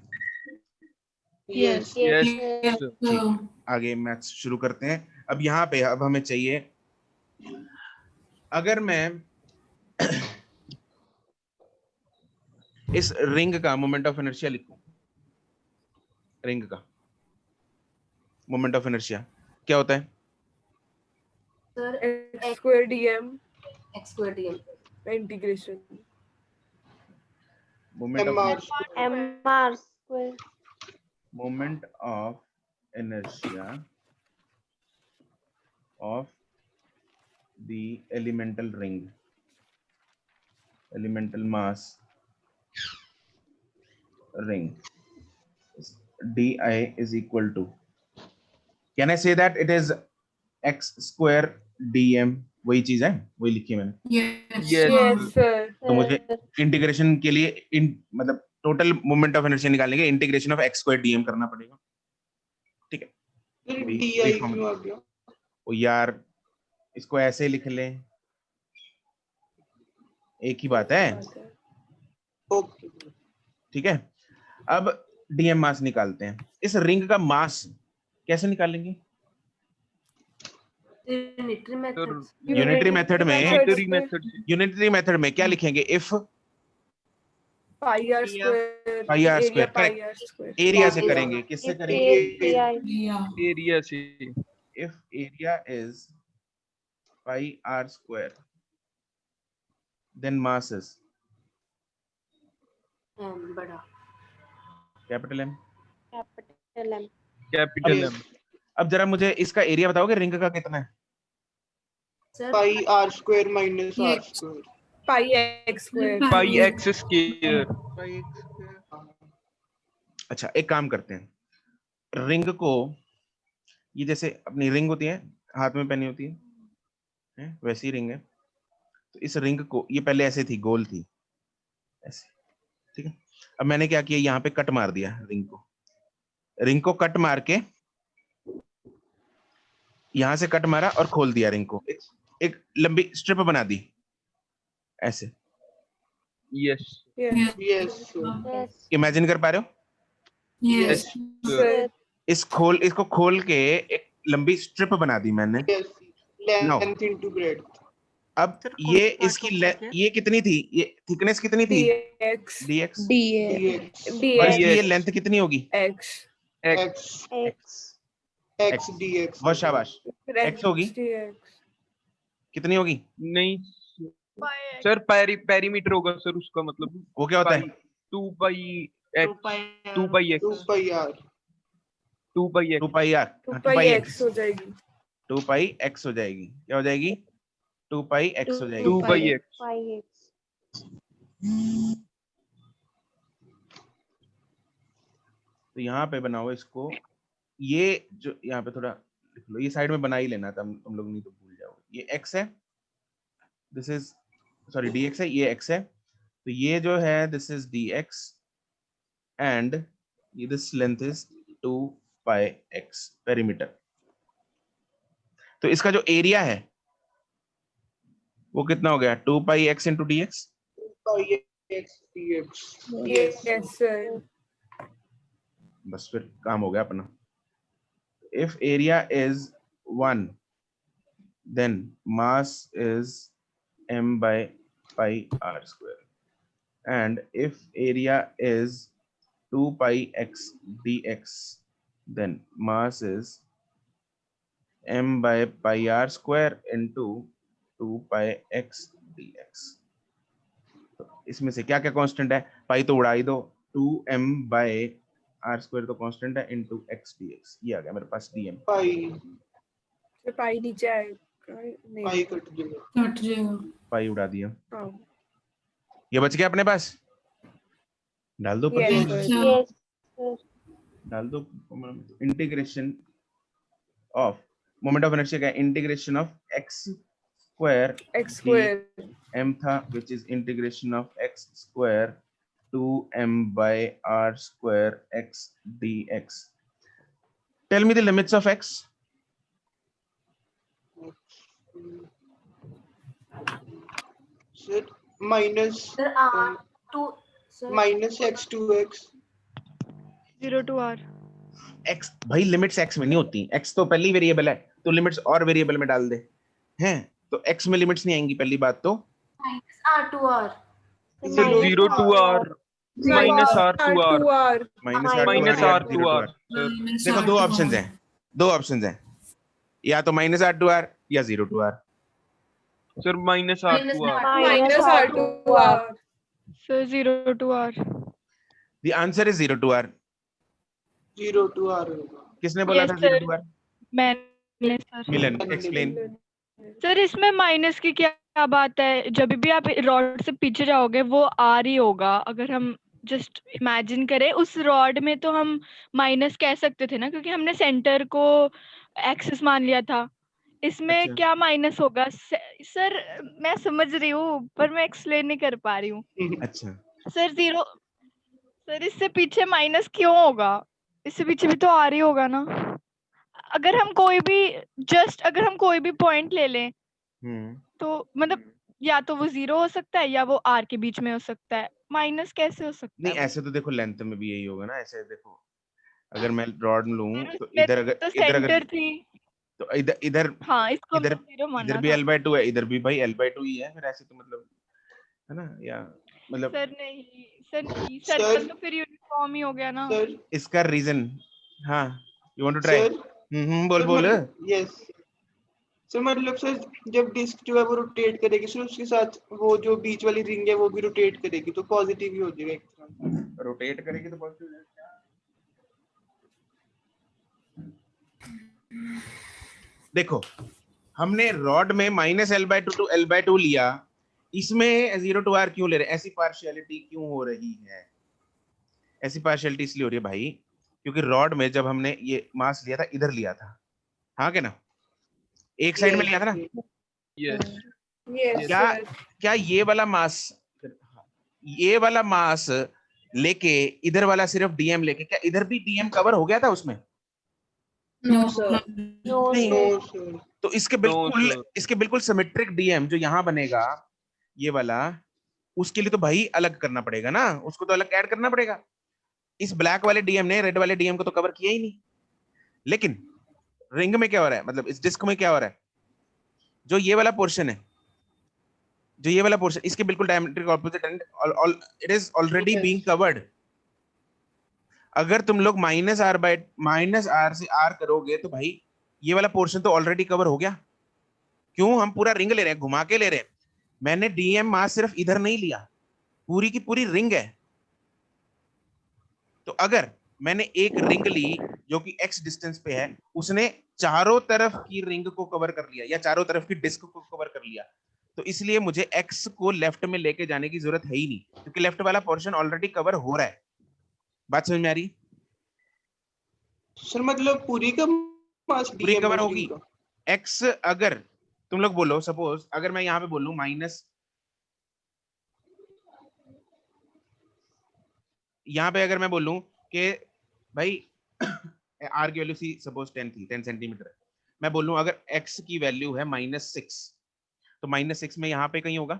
Speaker 5: यस।
Speaker 6: Yes,
Speaker 3: yes,
Speaker 6: sir.
Speaker 1: ठीक है, आगे मैथ्स शुरू करते हैं। अब यहाँ पे अब हमें चाहिए, अगर मैं इस रिंग का मोमेंट ऑफ इनर्शिया लिखूं, रिंग का मोमेंट ऑफ इनर्शिया क्या होता है?
Speaker 7: Sir
Speaker 4: X square dm
Speaker 7: x square dm
Speaker 4: integration.
Speaker 1: Moment
Speaker 5: m
Speaker 1: of
Speaker 5: r
Speaker 6: MR square.
Speaker 1: Moment of inertia of the elemental ring, elemental mass ring di is equal to, can I say that it is x square dm? वही चीज है, वही लिखी है मैंने।
Speaker 3: yes,
Speaker 4: Yes, sir.
Speaker 1: तो मुझे integration के लिए मतलब टोटल मोमेंट ऑफ इनर्शिया निकालने के integration of x square dm करना पड़ेगा। ठीक है,
Speaker 5: फिर
Speaker 1: वही-
Speaker 5: डी
Speaker 1: वही
Speaker 5: आई
Speaker 1: formula।
Speaker 5: क्यों आ गया?
Speaker 1: ओ यार, इसको ऐसे लिख लें, एक ही बात है।
Speaker 5: ओके।
Speaker 1: ठीक है, अब डीएम मास निकालते हैं। इस रिंग का मास कैसे निकालेंगे?
Speaker 7: यूनिटरी मेथड
Speaker 1: यूनिटरी मेथड में,
Speaker 3: unitary method से
Speaker 1: यूनिटरी मेथड में क्या लिखेंगे? If
Speaker 4: Pi r square.
Speaker 1: Pi r
Speaker 4: Area
Speaker 1: square,
Speaker 4: pi
Speaker 1: correct।
Speaker 4: r square.
Speaker 1: Area से करेंगे, किससे
Speaker 6: If
Speaker 1: करेंगे?
Speaker 6: area
Speaker 3: area से
Speaker 1: if area is pi are square then mass is
Speaker 7: बड़ा
Speaker 1: capital M.
Speaker 6: capital M.
Speaker 3: capital
Speaker 5: Yes.
Speaker 3: M
Speaker 1: अब जरा मुझे इसका एरिया बताओगे, रिंग का कितना है?
Speaker 7: Sir
Speaker 5: pi are square minus r square.
Speaker 4: Pi x square.
Speaker 3: pi x square
Speaker 1: अच्छा, एक काम करते हैं, रिंग को, ये जैसे अपनी रिंग होती है, हाथ में पहनी होती है वैसी रिंग है। तो इस रिंग को, ये पहले ऐसे थी, गोल थी ऐसे, ठीक है। अब मैंने क्या किया, यहाँ पे कट मार दिया रिंग को कट मार के, यहां से कट मारा और खोल दिया रिंग को, एक लंबी स्ट्रिप बना दी ऐसे।
Speaker 3: yes
Speaker 4: Yes.
Speaker 5: Yes
Speaker 6: Yes,
Speaker 1: imagine कर पा रहे हो?
Speaker 3: yes
Speaker 4: Sir.
Speaker 1: इसको खोल के एक लंबी स्ट्रिप बना दी मैंने।
Speaker 5: यस। Length into breadth.
Speaker 1: अब ये इसकी ये कितनी थी, ये थिकनेस कितनी थी?
Speaker 4: dx
Speaker 1: dx।
Speaker 5: dx
Speaker 1: और
Speaker 4: dx
Speaker 1: इसकी ये लेंथ कितनी होगी?
Speaker 4: x
Speaker 5: x
Speaker 6: X.
Speaker 5: x dx।
Speaker 1: बहुत शाबाश। X होगी?
Speaker 4: dx.
Speaker 1: कितनी होगी?
Speaker 3: नहीं सर, पेरीमीटर होगा सर उसका, मतलब
Speaker 1: वो क्या होता है?
Speaker 3: 2 pi x 2 pi x
Speaker 5: 2 pi r
Speaker 3: 2 pi x
Speaker 1: 2 pi r,
Speaker 4: 2
Speaker 1: 2
Speaker 4: pi
Speaker 1: pi
Speaker 4: x हो जाएगी.
Speaker 1: 2 पाई x हो जाएगी। क्या हो जाएगी? 2 पाई x हो
Speaker 3: 2
Speaker 1: जाएगी।
Speaker 3: pi x
Speaker 6: Pi X.
Speaker 1: तो यहाँ पे बनाओ इसको, ये जो यहाँ पे थोड़ा लिख लो, ये साइड में बना ही लेना था, तुम लोग नहीं तो भूल जाओगे। ये x है, दिस इज सॉरी dx है, ये x है, तो ये जो है दिस इज dx एंड ये this length is 2 pi x perimeter. तो इसका जो एरिया है वो कितना हो गया? 2 पाई x इंटू dx।
Speaker 5: पाई x dx।
Speaker 4: Yes, sir.
Speaker 1: बस फिर काम हो गया अपना। इफ एरिया इज 1 देन mass is m by pi r square and if area is 2 pi x dx then mass is m by pi r square into 2 pi x dx। तो इसमें से क्या क्या कांस्टेंट है? पाई तो उड़ा ही दो, 2m by r square तो कांस्टेंट है, into x dx। ये आ गया मेरे पास dm।
Speaker 5: पाई
Speaker 4: तो पाई नीचे आएगा नहीं?
Speaker 5: पाई कट जाएगा।
Speaker 1: पाई उड़ा दिया,
Speaker 4: हाँ
Speaker 1: ये बच गया अपने पास, डाल दो
Speaker 4: yes
Speaker 1: percentage,
Speaker 4: sir.
Speaker 6: Yes, sir.
Speaker 1: डाल दो। Integration of moment of inertia का integration of x square
Speaker 4: X square.
Speaker 1: m था which is integration of x square 2m by r square x dx. Tell me the limits of x.
Speaker 5: Sir minus
Speaker 7: sir R2 sir
Speaker 5: minus x to x
Speaker 8: 0 to R.
Speaker 1: x भाई limits x में नहीं होती, x तो पहली variable है तो limits और variable में डाल दे हैं, तो x में लिमिट्स नहीं आएंगी पहली बात तो।
Speaker 7: R2R
Speaker 6: So minus
Speaker 3: 0 to R minus R to R
Speaker 4: R2R.
Speaker 1: Minus
Speaker 6: Minus
Speaker 3: minus R to R. Sir.
Speaker 1: देखो दो ऑप्शंस हैं, दो ऑप्शंस हैं, या तो माइनस r टू r या 0 to r।
Speaker 3: Sir minus R to R.
Speaker 4: Minus R2R.
Speaker 8: So 0 to R.
Speaker 1: The answer is 0 to r।
Speaker 5: 0 to r होगा।
Speaker 1: किसने बोला
Speaker 8: Yes,
Speaker 1: था 0
Speaker 8: sir.
Speaker 1: To r?
Speaker 8: मैंने सर
Speaker 1: मिलन, एक्सप्लेन।
Speaker 8: सर इसमें माइनस की क्या बात है, जब भी आप रॉड से पीछे जाओगे वो आर ही होगा। अगर हम जस्ट इमेजिन करें उस रॉड में तो हम माइनस कह सकते थे ना, क्योंकि हमने सेंटर को एक्सिस मान लिया था। इसमें
Speaker 1: अच्छा।
Speaker 8: क्या माइनस होगा सर? मैं समझ रही हूँ पर मैं एक्सप्लेन नहीं कर पा रही हूँ
Speaker 1: अच्छा
Speaker 8: सर। 0 सर इससे पीछे माइनस क्यों होगा? इससे पीछे भी तो आर ही होगा ना। अगर हम कोई भी पॉइंट ले लें तो मतलब या तो वो 0 हो सकता है या वो r के बीच में हो सकता है। माइनस कैसे हो सकता
Speaker 1: नहीं
Speaker 8: है?
Speaker 1: ऐसे तो देखो लेंथ में भी यही होगा ना, ऐसे देखो अगर मैं रॉड लूं
Speaker 8: फिर
Speaker 1: तो
Speaker 8: उसमें
Speaker 1: इधर अगर
Speaker 8: तो
Speaker 1: इधर
Speaker 8: सेंटर
Speaker 1: अगर
Speaker 8: थी।
Speaker 1: तो इधर इधर
Speaker 8: हाँ इसको
Speaker 1: इधर
Speaker 8: 0
Speaker 1: इधर
Speaker 8: मानना
Speaker 1: भी
Speaker 8: था।
Speaker 1: l/2 है, इधर भी भाई l/2 ही है, फिर ऐसे तो मतलब है ना, या मतलब
Speaker 8: सर नहीं
Speaker 5: सर-
Speaker 8: सर्कल तो फिर यूनिफॉर्म ही हो गया ना।
Speaker 5: सर
Speaker 1: इसका रीजन। हाँ you want to try?
Speaker 5: Sir
Speaker 1: बोल बोल।
Speaker 5: यस सर, मतलब सर जब डिस्क जो है वो रोटेट करेगी सर उसके साथ वो जो बीच वाली रिंग है वो भी रोटेट करेगी तो पॉजिटिव ही हो जाएगा एक तरह।
Speaker 1: रोटेट करेगी तो पॉजिटिव हो जाएगा। देखो हमने रॉड में -l/2 टू l/2 लिया, इसमें 0 टू r क्यों ले रहे हैं? ऐसी पार्शियलिटी क्यों हो रही है? ऐसी पार्शियलिटी इसलिए हो रही है भाई क्योंकि रॉड में जब हमने ये मास लिया था इधर लिया था, हाँ क्या ना, एक साइड में लिया था ना।
Speaker 3: Yes.
Speaker 4: Yes
Speaker 1: क्या
Speaker 4: sir.
Speaker 1: क्या ये वाला मास लेके इधर वाला सिर्फ डीएम लेके, क्या इधर भी डीएम कवर हो गया था उसमें?
Speaker 4: No sir.
Speaker 6: no,
Speaker 1: नहीं।
Speaker 6: sir.
Speaker 5: नो सर
Speaker 1: तो
Speaker 3: sir.
Speaker 1: इसके बिल्कुल सिमेट्रिक डीएम जो यहाँ बनेगा ये वाला, उसके लिए तो भाई अलग करना पड़ेगा ना, उसको तो अलग ऐड करना पड़ेगा। इस ब्लैक वाले डीएम ने रेड वाले डीएम को तो कवर किया ही नहीं। लेकिन रिंग में क्या हो रहा है, मतलब इस डिस्क में क्या हो रहा है, जो ये वाला पोर्शन है, जो ये वाला पोर्शन, इसके बिल्कुल diametric opposite end it is already being covered. अगर तुम लोग -r से r करोगे तो भाई ये वाला पोर्शन तो ऑलरेडी कवर हो गया। क्यों हम पूरा रिंग ले रहे हैं, घुमा के ले रहे हैं। मैंने डीएम मास सिर्फ इधर नहीं लिया, पूरी की पूरी रिंग है। तो अगर मैंने एक रिंग ली जो कि x डिस्टेंस पे है, उसने चारों तरफ की रिंग को कवर कर लिया या चारों तरफ की डिस्क को कवर कर लिया, तो इसलिए मुझे x को लेफ्ट में लेके जाने की जरूरत है ही नहीं, क्योंकि लेफ्ट वाला पोर्शन ऑलरेडी कवर हो रहा है। बात समझ में आ रही?
Speaker 5: सर मतलब पूरी का मास
Speaker 1: पूरी कवर होगी। x अगर तुम लोग बोलो, सपोज अगर मैं यहाँ पे बोलूं माइनस, यहाँ पे अगर मैं बोलूं कि भाई r की वैल्यू सी सपोज 10 थी, 10 सेंटीमीटर है, मैं बोलूं अगर x की वैल्यू है -6, तो -6 में यहाँ पे कहीं होगा,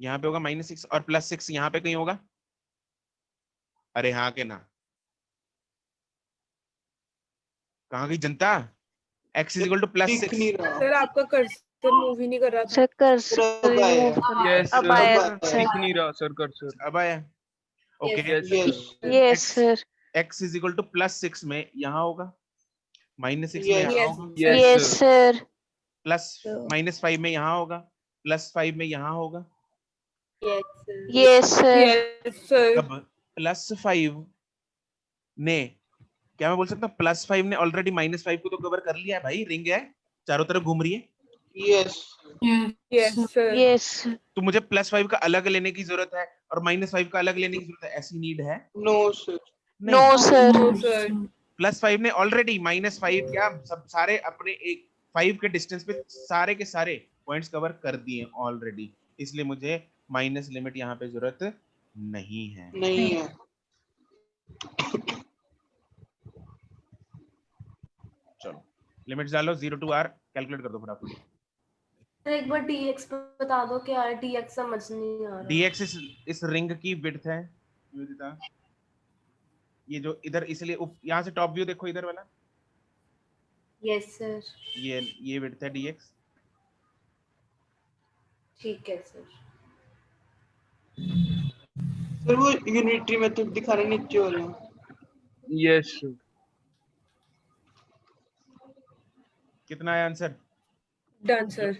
Speaker 1: यहाँ पे होगा -6, और +6 यहाँ पे कहीं होगा। अरे हाँ के ना, कहाँ गई जनता? x =
Speaker 5: दिख नहीं
Speaker 1: +6।
Speaker 5: रहा
Speaker 4: सर आपका कर्सर मूव ही नहीं कर रहा था।
Speaker 6: Sir, cursor
Speaker 5: अब आया।
Speaker 6: remove करना।
Speaker 3: Yes,
Speaker 6: अब
Speaker 3: sir.
Speaker 6: आया
Speaker 5: sir.
Speaker 3: दिख नहीं रहा सर cursor.
Speaker 1: अब आया, okay.
Speaker 3: Yes,
Speaker 5: yes
Speaker 3: sir.
Speaker 6: Yes, sir.
Speaker 1: x = +6 में यहाँ होगा, -6 में
Speaker 5: Yes.
Speaker 1: यहाँ
Speaker 4: Yes.
Speaker 1: होगा,
Speaker 3: Yes,
Speaker 6: Yes,
Speaker 3: sir.
Speaker 6: sir.
Speaker 1: -5 में यहाँ होगा, +5 में यहाँ होगा।
Speaker 4: Yes sir.
Speaker 6: Yes, sir.
Speaker 4: Yes sir.
Speaker 1: अब +5 ने क्या मैं बोल सकता हूँ +5 ने ऑलरेडी -5 को तो कवर कर लिया है भाई, रिंग है चारों तरफ घूम रही है।
Speaker 5: Yes
Speaker 4: Yes, sir.
Speaker 6: Yes.
Speaker 1: तो मुझे +5 का अलग लेने की जरूरत है और -5 का अलग लेने की जरूरत है, ऐसी नीड है?
Speaker 5: No sir
Speaker 6: No, sir.
Speaker 4: No, sir.
Speaker 1: +5 ने ऑलरेडी -5 क्या सब सारे अपने एक 5 के डिस्टेंस पे सारे के सारे पॉइंट्स कवर कर दिए ऑलरेडी, इसलिए मुझे माइनस लिमिट यहाँ पे जरूरत नहीं है।
Speaker 5: नहीं है।
Speaker 1: चलो लिमिट्स डालो 0 to r, कैलकुलेट कर दो फटाफट।
Speaker 7: तो एक बार dx बता दो क्या है, dx समझ नहीं आ रहा।
Speaker 1: dx इस रिंग की विड्थ है निवेदिता, ये जो इधर, इसलिए यहाँ से टॉप व्यू देखो इधर वाला,
Speaker 7: यस सर।
Speaker 1: ये विड्थ है dx।
Speaker 7: ठीक है सर।
Speaker 5: सर वो यूनिटरी मेथड दिखा रहे नीचे वाला।
Speaker 3: Yes sir.
Speaker 1: कितना है answer?
Speaker 4: Done, sir.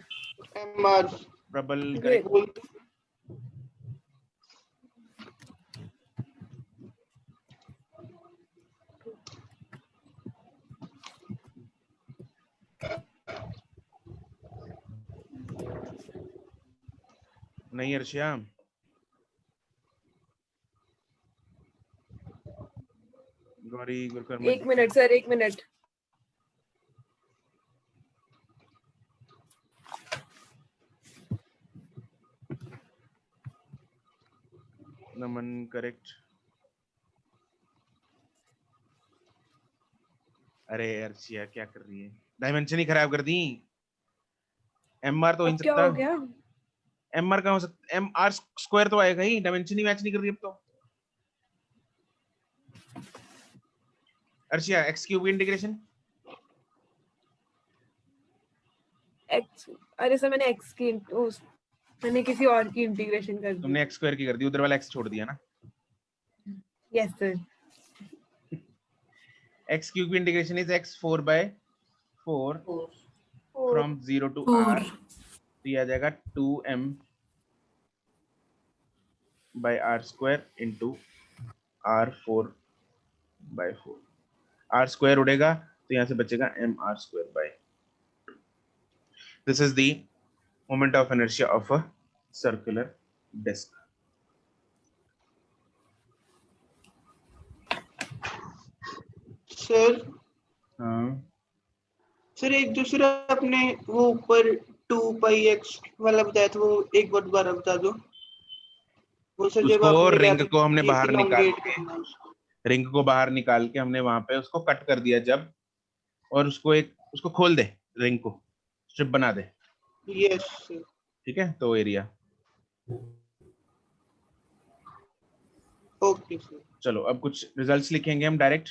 Speaker 5: MR
Speaker 1: Prabal
Speaker 4: Great.
Speaker 1: Correct. नहीं Arshia, Gauri Gurkarma,
Speaker 4: 1 minute, sir. 1 minute.
Speaker 1: Naman correct. अरे अर्शिया क्या कर रही है, डायमेंशन ही खराब कर दी। MR तो हो
Speaker 4: अब क्या
Speaker 1: सकता,
Speaker 4: हो गया?
Speaker 1: MR का हो सकता, MR स्क्वायर तो आएगा ही, डायमेंशन ही मैच नहीं कर रही अब तो। अर्शिया x क्यूब की इंटीग्रेशन,
Speaker 4: X. अरे सर मैंने x की मैंने किसी और की इंटीग्रेशन कर दी।
Speaker 1: तुमने x स्क्वायर की कर दी, उधर वाला x छोड़ दिया ना।
Speaker 4: Yes, sir.
Speaker 1: x क्यूब की integration is x 4/4 from 0 to r, तो ये आ जाएगा 2m by r square into r 4/4। r square उड़ेगा तो यहाँ से बचेगा mr square by। This is the moment of inertia of a circular disk।
Speaker 5: Sir
Speaker 1: हाँ
Speaker 5: सर एक दूसरा अपने वो ऊपर 2πx वाला बताया था, वो एक बार दोबारा बता दो। वो सर जब
Speaker 1: उसको
Speaker 5: आपने
Speaker 1: रिंग को हमने बाहर निकाल
Speaker 5: elongate
Speaker 1: के,
Speaker 5: करना उसको।
Speaker 1: रिंग को बाहर निकाल के हमने वहां पे उसको कट कर दिया जब, और उसको खोल दे, रिंग को स्ट्रिप बना दे,
Speaker 5: यस सर।
Speaker 1: ठीक है, तो एरिया।
Speaker 5: Okay sir.
Speaker 1: चलो अब कुछ रिजल्ट्स लिखेंगे हम डायरेक्ट।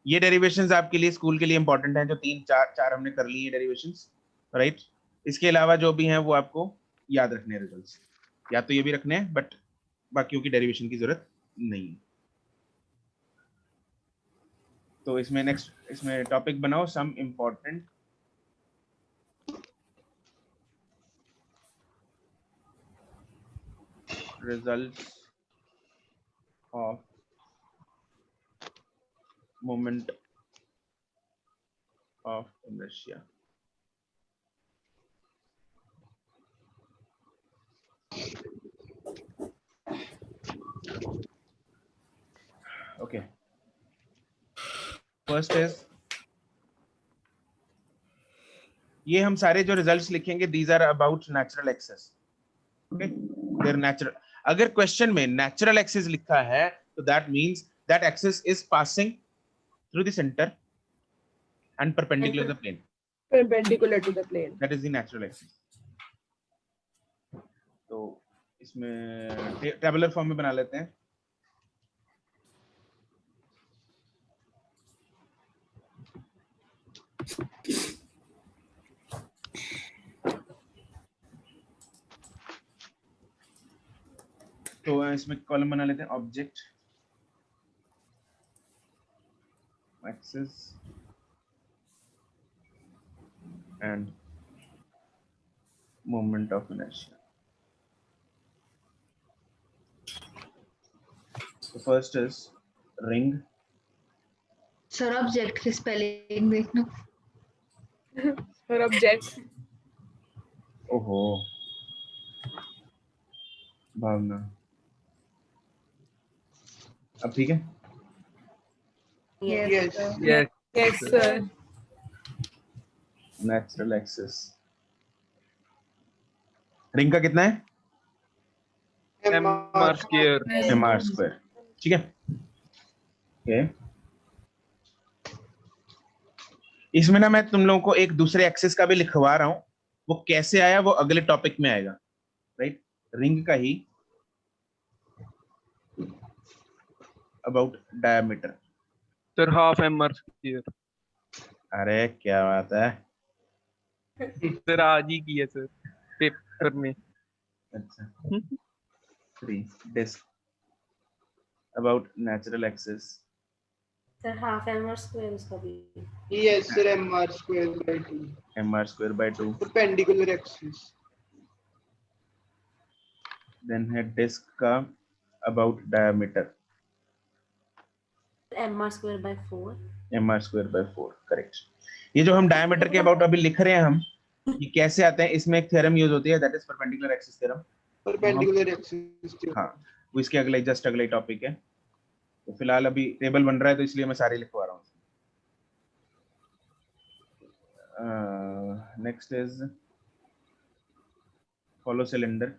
Speaker 1: ये डेरिवेशंस आपके लिए स्कूल के लिए इंपॉर्टेंट हैं, जो 3 4 हमने कर ली है डेरिवेशंस, राइट। इसके अलावा जो भी हैं वो आपको याद रखने हैं रिजल्ट्स, या तो ये भी रखने हैं, बट बाकियों की डेरिवेशन की जरूरत नहीं है। तो इसमें नेक्स्ट इसमें टॉपिक बनाओ some important results of moment of inertia। Okay, first is, ये हम सारे जो रिजल्ट्स लिखेंगे these are about natural axis, okay, they're natural। अगर क्वेश्चन में natural axis लिखा है तो that means that axis is passing through the center and perpendicular to the plane,
Speaker 4: Perpendicular to the plane.
Speaker 1: that is the natural axis। तो इसमें tabular form में बना लेते हैं। तो इसमें कॉलम बना लेते हैं, object axis and moment of inertia. So first is ring
Speaker 2: sir object की स्पेलिंग देखना।
Speaker 4: और ऑब्जेक्ट
Speaker 1: ओहो भावना, अब ठीक है।
Speaker 5: Yes.
Speaker 3: Yes
Speaker 4: yes sir
Speaker 1: natural axis ring का कितना है?
Speaker 3: mr स्क्वायर
Speaker 1: mr स्क्वायर, ठीक है। ओके, इसमें ना मैं तुम लोगों को एक दूसरे एक्सेस का भी लिखवा रहा हूं, वो कैसे आया वो अगले टॉपिक में आएगा, राइट। रिंग का ही about diameter.
Speaker 3: Sir half mr square
Speaker 1: अरे क्या बात है,
Speaker 3: सर आज ही किया सर पेपर में।
Speaker 1: अच्छा। 3 disc about natural axis.
Speaker 7: Sir half mr square उसका भी
Speaker 5: Yes, sir. mr square by 2.
Speaker 1: mr square by 2,
Speaker 5: Perpendicular axis.
Speaker 1: Then है डिस्क का about diameter
Speaker 7: mr square by 4
Speaker 1: mr square by 4, correct. ये जो हम diameter के अबाउट अभी लिख रहे हैं हम, ये कैसे आते हैं, इसमें एक थ्योरम यूज होती है, that is perpendicular axis theorem.
Speaker 5: Perpendicular axis.
Speaker 1: हाँ, वो इसके अगले जस्ट अगले टॉपिक है। तो फिलहाल अभी टेबल बन रहा है तो इसलिए मैं सारे लिखवा रहा हूँ। Next is hollow cylinder।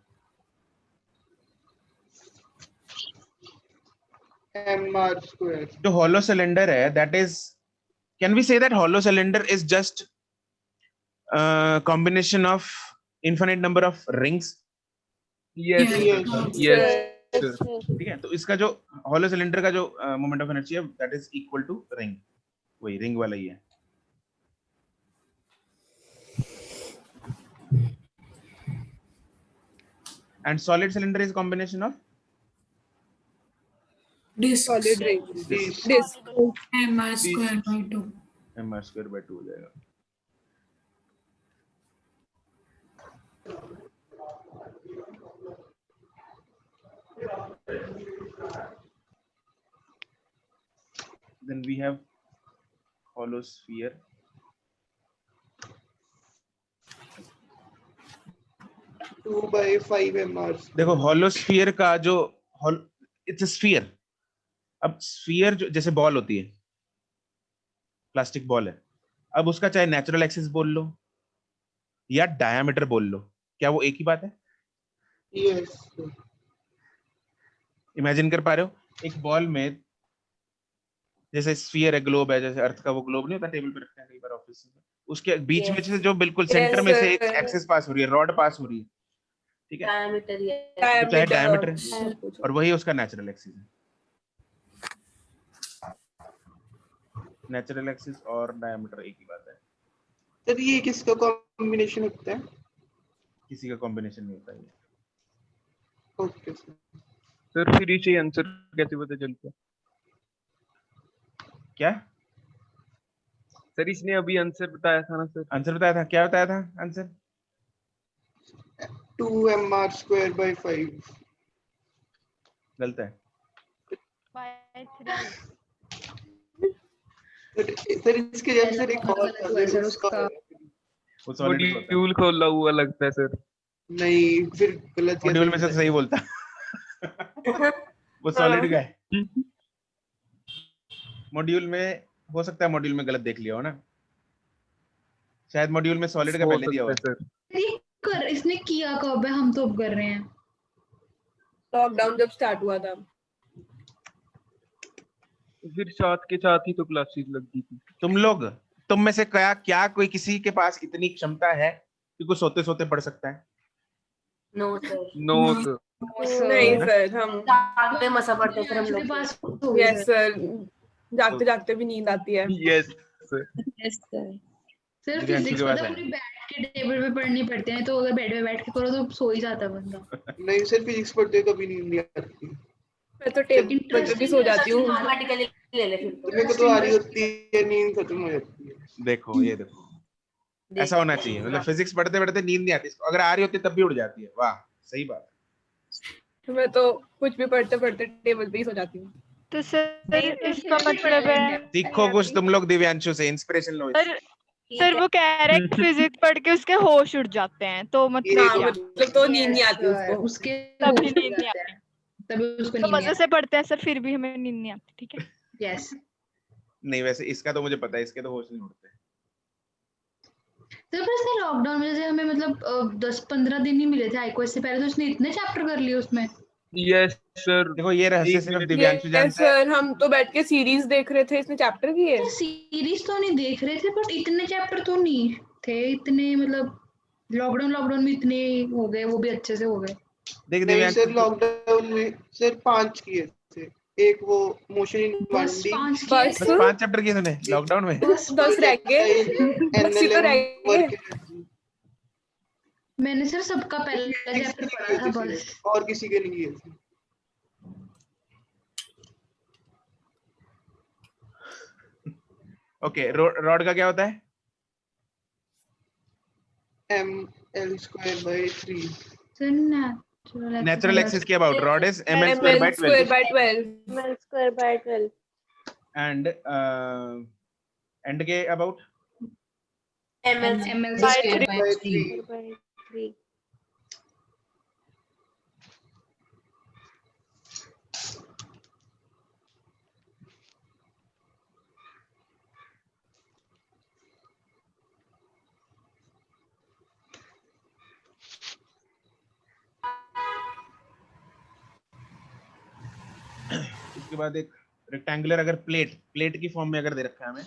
Speaker 5: mr square.
Speaker 1: जो hollow cylinder है, that is, can we say that hollow cylinder is just combination of infinite number of rings?
Speaker 3: Yes
Speaker 5: Yes.
Speaker 3: Yes
Speaker 1: ठीक है, तो इसका जो hollow cylinder का जो मोमेंट ऑफ इनर्शिया है, that is equal to ring, वही रिंग वाला ही है। And solid cylinder is combination of
Speaker 4: solid ring
Speaker 5: This.
Speaker 4: disk
Speaker 9: mr square by 2
Speaker 1: mr square by 2 हो जाएगा। Then we have hollow sphere।
Speaker 5: 2 by 5 mr.
Speaker 1: देखो hollow sphere का जो it's sphere. अब sphere जो जैसे बॉल होती है, प्लास्टिक बॉल है, अब उसका चाहे नेचुरल एक्सिस बोल लो या डायमीटर बोल लो, क्या वो एक ही बात है?
Speaker 5: Yes.
Speaker 1: इमेजिन कर पा रहे हो एक बॉल में, जैसे स्फीयर है, ग्लोब है, जैसे अर्थ का वो ग्लोब नहीं होता टेबल पे रखते हैं कई बार ऑफिस में, उसके बीच में से जो बिल्कुल सेंटर में से एक एक्सिस पास हो रही है, रॉड पास हो रही है, ठीक है,
Speaker 7: डायमीटर
Speaker 1: तो चाहे डायमीटर और वही उसका नेचुरल एक्सिस है। नेचुरल एक्सिस और डायमीटर एक ही बात है,
Speaker 5: सर ये किसका कॉम्बिनेशन होता है?
Speaker 1: किसी का कॉम्बिनेशन नहीं होता है।
Speaker 5: Okay sir.
Speaker 3: सर फिर इसे आंसर कैसे पता चलता है?
Speaker 1: क्या
Speaker 3: सर इसने अभी आंसर बताया था ना सर।
Speaker 1: आंसर बताया था, क्या बताया था आंसर?
Speaker 5: 2 mr square by 5.
Speaker 1: गलत है।
Speaker 8: by 3
Speaker 5: सर इसके जैसे एक और
Speaker 2: गलत हुआ है सर उसका।
Speaker 1: वो सॉलिड होता है।
Speaker 3: मॉड्यूल खोला हुआ लगता है सर।
Speaker 5: नहीं, फिर गलत
Speaker 1: मॉड्यूल में से तो सही बोलता वो सॉलिड का है। मॉड्यूल में हो सकता है, मॉड्यूल में गलत देख लिया हो ना, शायद मॉड्यूल में सॉलिड का पहले दिया हुआ है।
Speaker 2: सर इसने किया कब है? हम तो अब कर रहे हैं।
Speaker 4: लॉकडाउन जब स्टार्ट हुआ था
Speaker 3: फिर साथ के साथ ही तो क्लासेस लगती थी।
Speaker 1: तुम में से क्या कोई किसी के पास इतनी क्षमता है कि कोई सोते सोते पढ़ सकता है?
Speaker 7: नो सर
Speaker 3: नो सर
Speaker 4: नहीं सर हम
Speaker 7: जागते मसा पड़ते सर हम
Speaker 2: मेरे
Speaker 7: लोग
Speaker 2: पास
Speaker 4: यस सर जागते जागते भी नींद आती है।
Speaker 3: यस सर
Speaker 6: यस सर
Speaker 2: सिर्फ
Speaker 1: दिव्यांशु
Speaker 2: फिजिक्स
Speaker 1: के
Speaker 2: को
Speaker 1: पास
Speaker 2: तो
Speaker 1: है।
Speaker 2: पूरी बैठ के टेबल पे पढ़नी पड़ते हैं, तो अगर बेड पे बैठ के करो तो सो ही जाता है बंदा।
Speaker 5: नहीं सर, फिजिक्स पढ़ते कभी नींद नहीं आती।
Speaker 4: मैं तो टेबल पे भी सो जाती हूँ।
Speaker 7: मैथमेटिकली ले ले फिर तो
Speaker 5: मेरे को तो आ रही होती है, नींद खत्म हो जाती है।
Speaker 1: देखो ये देखो, ऐसा होना चाहिए। मतलब फिजिक्स पढ़ते पढ़ते नींद नहीं आती, अगर आ रही होती तब भी उड़ जाती है। वाह, सही बात है।
Speaker 4: मैं तो कुछ भी पढ़ते पढ़ते टेबल पे ही सो जाती हूँ।
Speaker 8: तो सर इसका मतलब है
Speaker 1: सीखो कुछ तुम लोग दिव्यांशु से, इंस्पिरेशन लो इससे।
Speaker 8: सर वो कह रहे हैं फिजिक्स पढ़ के उसके होश उड़ जाते हैं, तो मतलब
Speaker 4: हाँ
Speaker 8: क्या?
Speaker 4: मतलब तो नींद नहीं आती
Speaker 2: Yes,
Speaker 4: उसको।
Speaker 2: उसके
Speaker 8: तभी
Speaker 2: होश
Speaker 8: नींद
Speaker 2: उड़
Speaker 8: नहीं
Speaker 2: जाते
Speaker 8: आती।
Speaker 2: हैं, तभी उसको
Speaker 8: तो
Speaker 2: नींद नहीं
Speaker 8: मजे से पढ़ते हैं सर, फिर भी हमें नींद नहीं आती। ठीक है।
Speaker 2: आती। यस
Speaker 1: नहीं वैसे इसका तो मुझे पता है, इसके तो होश नहीं उड़ते।
Speaker 2: तो पर इसने लॉकडाउन में जैसे हमें मतलब 10-15 दिन ही मिले थे आईको, इससे पहले तो उसने इतने चैप्टर कर लिए उसमें।
Speaker 3: Yes sir.
Speaker 1: देखो ये रहस्य
Speaker 3: एक
Speaker 1: सिर्फ
Speaker 3: मिनट।
Speaker 1: दिव्यांशु
Speaker 4: ये
Speaker 1: जानता है।
Speaker 4: सर हम तो बैठ के सीरीज देख रहे थे, इसने चैप्टर किए।
Speaker 2: तो सीरीज तो नहीं देख रहे थे, बट इतने चैप्टर तो नहीं थे, इतने मतलब लॉकडाउन में इतने हो गए, वो भी अच्छे से हो गए।
Speaker 1: देख
Speaker 5: नहीं
Speaker 1: दिव्यांशु
Speaker 5: सर, लॉकडाउन में सर 5 किए थे। एक वो मोशन इन
Speaker 2: बस
Speaker 5: 1D,
Speaker 2: 5 किए
Speaker 4: बस
Speaker 1: बस
Speaker 2: थे,
Speaker 1: 5 चैप्टर किए तूने लॉकडाउन में?
Speaker 2: बस
Speaker 4: 10 रह गए, 10 ही तो
Speaker 5: NLM,
Speaker 4: रह गए।
Speaker 5: वर्क एनर्जी,
Speaker 2: मैंने सिर्फ सबका पहला चैप्टर पढ़ा था बस।
Speaker 5: और किसी के नहीं किए थे।
Speaker 1: ओके, रॉड का क्या होता है?
Speaker 5: ml²/3।
Speaker 2: सर
Speaker 1: नेचुरल एक्सिस के about rod is ml²
Speaker 4: ml
Speaker 1: by
Speaker 4: square
Speaker 1: 12
Speaker 4: by 12
Speaker 6: ml square by 12
Speaker 1: and के about
Speaker 7: ml
Speaker 2: by
Speaker 7: square
Speaker 2: 3
Speaker 7: by
Speaker 5: by
Speaker 7: 3
Speaker 5: 3।
Speaker 6: by 3
Speaker 1: उसके बाद एक रेक्टेंगुलर अगर प्लेट की फॉर्म में अगर दे रखा है हमें,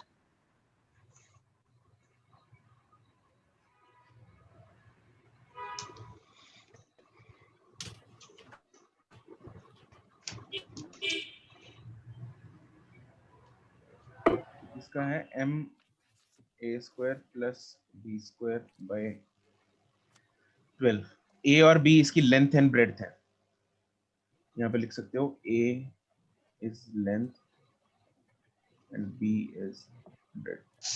Speaker 1: इसका है ma² + b² by 12। a और b इसकी लेंथ एंड ब्रेड्थ है। यहाँ पे लिख सकते हो a is length and b is breadth।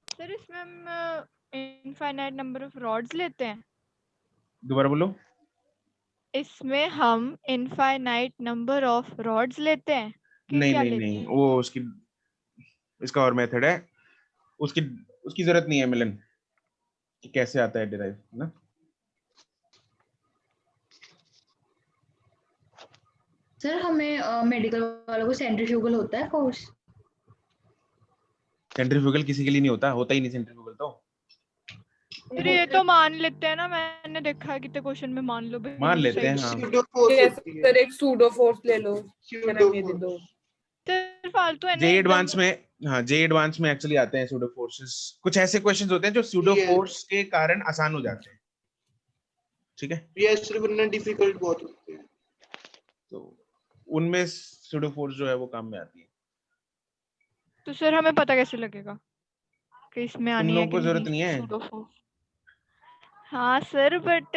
Speaker 8: Sir इसमें हम इनफाइनाइट नंबर ऑफ रॉड्स लेते हैं।
Speaker 1: दोबारा बोलो।
Speaker 8: इसमें हम इनफाइनाइट नंबर ऑफ रॉड्स लेते हैं कि
Speaker 1: नहीं
Speaker 8: क्या
Speaker 1: नहीं
Speaker 8: लेते
Speaker 1: नहीं,
Speaker 8: हैं?
Speaker 1: वो उसकी इसका और मेथड है, उसकी उसकी जरूरत नहीं है मिलन कि कैसे आता है डिराइव, है ना।
Speaker 2: सर हमें मेडिकल वालों को सेंट्रीफ्यूगल होता है कोर्स?
Speaker 1: सेंट्रीफ्यूगल किसी के लिए नहीं होता, होता ही नहीं सेंट्रीफ्यूगल तो।
Speaker 8: फिर ये तो मान लेते हैं ना, मैंने देखा है कितने क्वेश्चन में मान लो भाई,
Speaker 1: मान लेते
Speaker 8: सही
Speaker 1: हैं
Speaker 8: है।
Speaker 1: हाँ।
Speaker 5: Pseudo force
Speaker 4: ये
Speaker 5: होती है।
Speaker 4: सर एक सूडो फोर्स ले लो,
Speaker 5: Pseudo
Speaker 4: ये दे दो।
Speaker 5: force।
Speaker 8: सर फालतू है ना
Speaker 1: जे
Speaker 8: एकदम।
Speaker 1: एडवांस में, हाँ जे एडवांस में एक्चुअली आते हैं सूडो फोर्सेस। कुछ ऐसे क्वेश्चंस होते हैं जो सूडो
Speaker 5: Yes.
Speaker 1: फोर्स के कारण आसान हो जाते हैं, ठीक है।
Speaker 5: यस सर, वरना डिफिकल्ट बहुत होते हैं।
Speaker 1: तो उनमें सूडो फोर्स जो है वो काम में आती है।
Speaker 8: तो सर हमें पता कैसे लगेगा कि इसमें
Speaker 1: तुम
Speaker 8: आनी है
Speaker 1: लोगों
Speaker 8: कि
Speaker 1: को जरूरत नहीं है।
Speaker 8: Pseudo force? हाँ सर, बट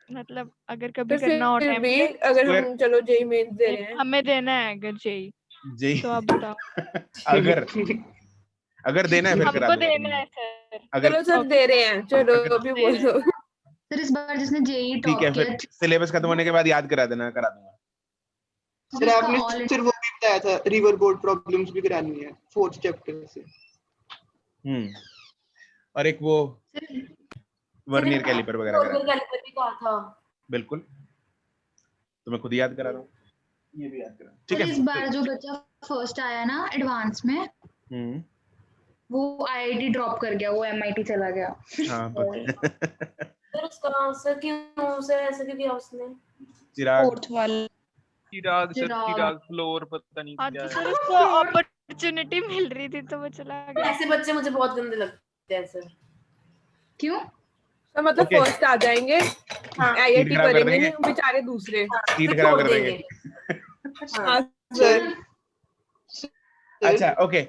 Speaker 8: मतलब अगर कभी
Speaker 4: तो
Speaker 8: करना हो
Speaker 4: फिर
Speaker 8: टाइम
Speaker 4: भी
Speaker 8: पे,
Speaker 4: अगर
Speaker 1: Square-
Speaker 4: हम चलो जेई मेंस दे रहे हैं,
Speaker 8: हमें देना है अगर जेई,
Speaker 1: जे
Speaker 8: तो आप बताओ।
Speaker 1: अगर देना है फिर करा
Speaker 8: हमको
Speaker 1: दूंगा
Speaker 8: देना
Speaker 1: तुमको।
Speaker 8: है सर।
Speaker 1: अगर
Speaker 4: चलो सर दे रहे हैं, चलो
Speaker 1: अगर-
Speaker 4: अभी
Speaker 8: दे रहे
Speaker 4: बोलो।
Speaker 2: सर इस बार जिसने जेई
Speaker 1: ठीक है,
Speaker 2: टॉप
Speaker 1: फिर
Speaker 2: किया
Speaker 1: सिलेबस खत्म होने के बाद याद करा देना, करा दूंगा।
Speaker 5: सर
Speaker 2: जिसका
Speaker 5: आपने
Speaker 2: ऑल
Speaker 5: सर वो भी बताया था, रिवर बोर्ड प्रॉब्लम्स भी करानी है 4th चैप्टर से।
Speaker 1: और एक वो वर्नियर कैलिपर वगैरह
Speaker 7: वर्नियर
Speaker 1: करा,
Speaker 7: कैलिपर भी कहा था।
Speaker 1: बिल्कुल। तो मैं खुद ही याद करा रहा हूँ, ये भी याद करा, ठीक
Speaker 2: सर
Speaker 1: है।
Speaker 2: इस बार जो बच्चा फर्स्ट आया ना एडवांस में, वो आईआईटी ड्रॉप कर गया, वो एमआईटी चला गया।
Speaker 1: हाँ
Speaker 7: फिर उसका आंसर क्यों सर ऐसे क्यों किया उसने?
Speaker 1: चिराग,
Speaker 2: फोर्थ वाला
Speaker 3: चिराग सर,
Speaker 2: चिराग।
Speaker 3: चिराग फ्लोर पता नहीं
Speaker 8: हाँ,
Speaker 3: क्या
Speaker 8: तो
Speaker 3: है।
Speaker 8: सर उसको अपॉर्चुनिटी मिल रही थी तो वो चला गया।
Speaker 7: ऐसे बच्चे मुझे बहुत गंदे लगते हैं सर।
Speaker 2: क्यों?
Speaker 4: तो मतलब
Speaker 1: Okay.
Speaker 4: फर्स्ट आ जाएंगे,
Speaker 7: हाँ
Speaker 4: आईआईटी
Speaker 1: खराब कर
Speaker 4: करेंगे
Speaker 1: देंगे।
Speaker 4: नहीं, बेचारे दूसरे।
Speaker 1: सीट
Speaker 7: फिर
Speaker 1: खराब
Speaker 7: छोड़
Speaker 1: कर देंगे।
Speaker 7: देंगे। हाँ
Speaker 4: हाँ सर।
Speaker 1: अच्छा ओके,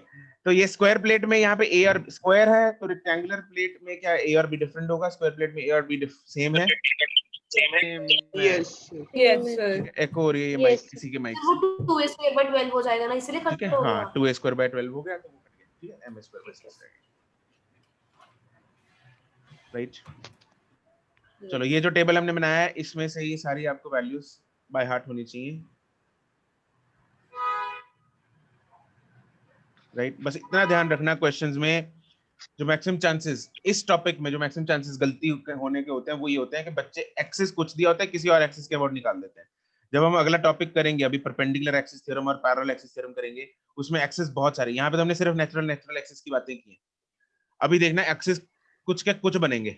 Speaker 1: तो ये स्क्वायर प्लेट में यहाँ पे ए और स्क्वायर है, तो रेक्टेंगुलर प्लेट में क्या ए और बी डिफरेंट होगा, स्क्वायर प्लेट में ए और बी सेम है।
Speaker 5: Yes
Speaker 4: yes sir.
Speaker 1: एको हो रही है ये माइक,
Speaker 6: Yes.
Speaker 1: किसी के माइक
Speaker 7: वो
Speaker 1: से,
Speaker 7: 2a² by 12 हो जाएगा ना, इसलिए
Speaker 1: ठीक है।
Speaker 7: खत्म हो
Speaker 1: हाँ
Speaker 7: गया।
Speaker 1: 2a² by 12 हो गया, तो वो कट गया, ठीक है। m²/6 right. चलो ये जो टेबल हमने बनाया है, इसमें से ये सारी आपको वैल्यूज बाय हार्ट होनी चाहिए। राइट। बस इतना ध्यान रखना क्वेश्चंस में, जो मैक्सिमम चांसेस इस टॉपिक में जो मैक्सिमम चांसेस गलती होने के होते हैं वो ये होते हैं कि बच्चे एक्सिस कुछ दिया होता है, किसी और एक्सिस के अबाउट निकाल देते हैं। जब हम अगला टॉपिक करेंगे, अभी परपेंडिकुलर एक्सिस थ्योरम और पैरेलल एक्सिस थ्योरम करेंगे, उसमें एक्सिस बहुत सारे, यहाँ पे तो हमने सिर्फ नेचुरल एक्सिस की बातें की हैं। अभी देखना एक्सिस कुछ के कुछ बनेंगे,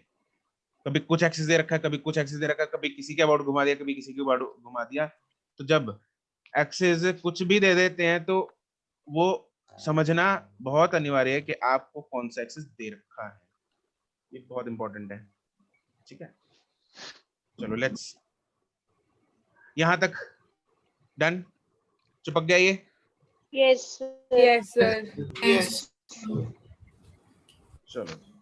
Speaker 1: कभी कुछ एक्सिस दे रखा है, कभी कुछ एक्सिस दे रखा है, कभी किसी के अबाउट घुमा दिया, कभी किसी के अबाउट घुमा दिया। तो जब एक्सिस कुछ भी दे देते हैं तो वो समझना बहुत अनिवार्य है कि आपको कौन सा एक्सिस दे रखा है, ये बहुत इंपॉर्टेंट है। ठीक है, चलो लेट्स, यहां तक डन, चिपक गया ये?
Speaker 6: Yes, sir.
Speaker 4: Yes, sir.
Speaker 9: Yes.
Speaker 1: चलो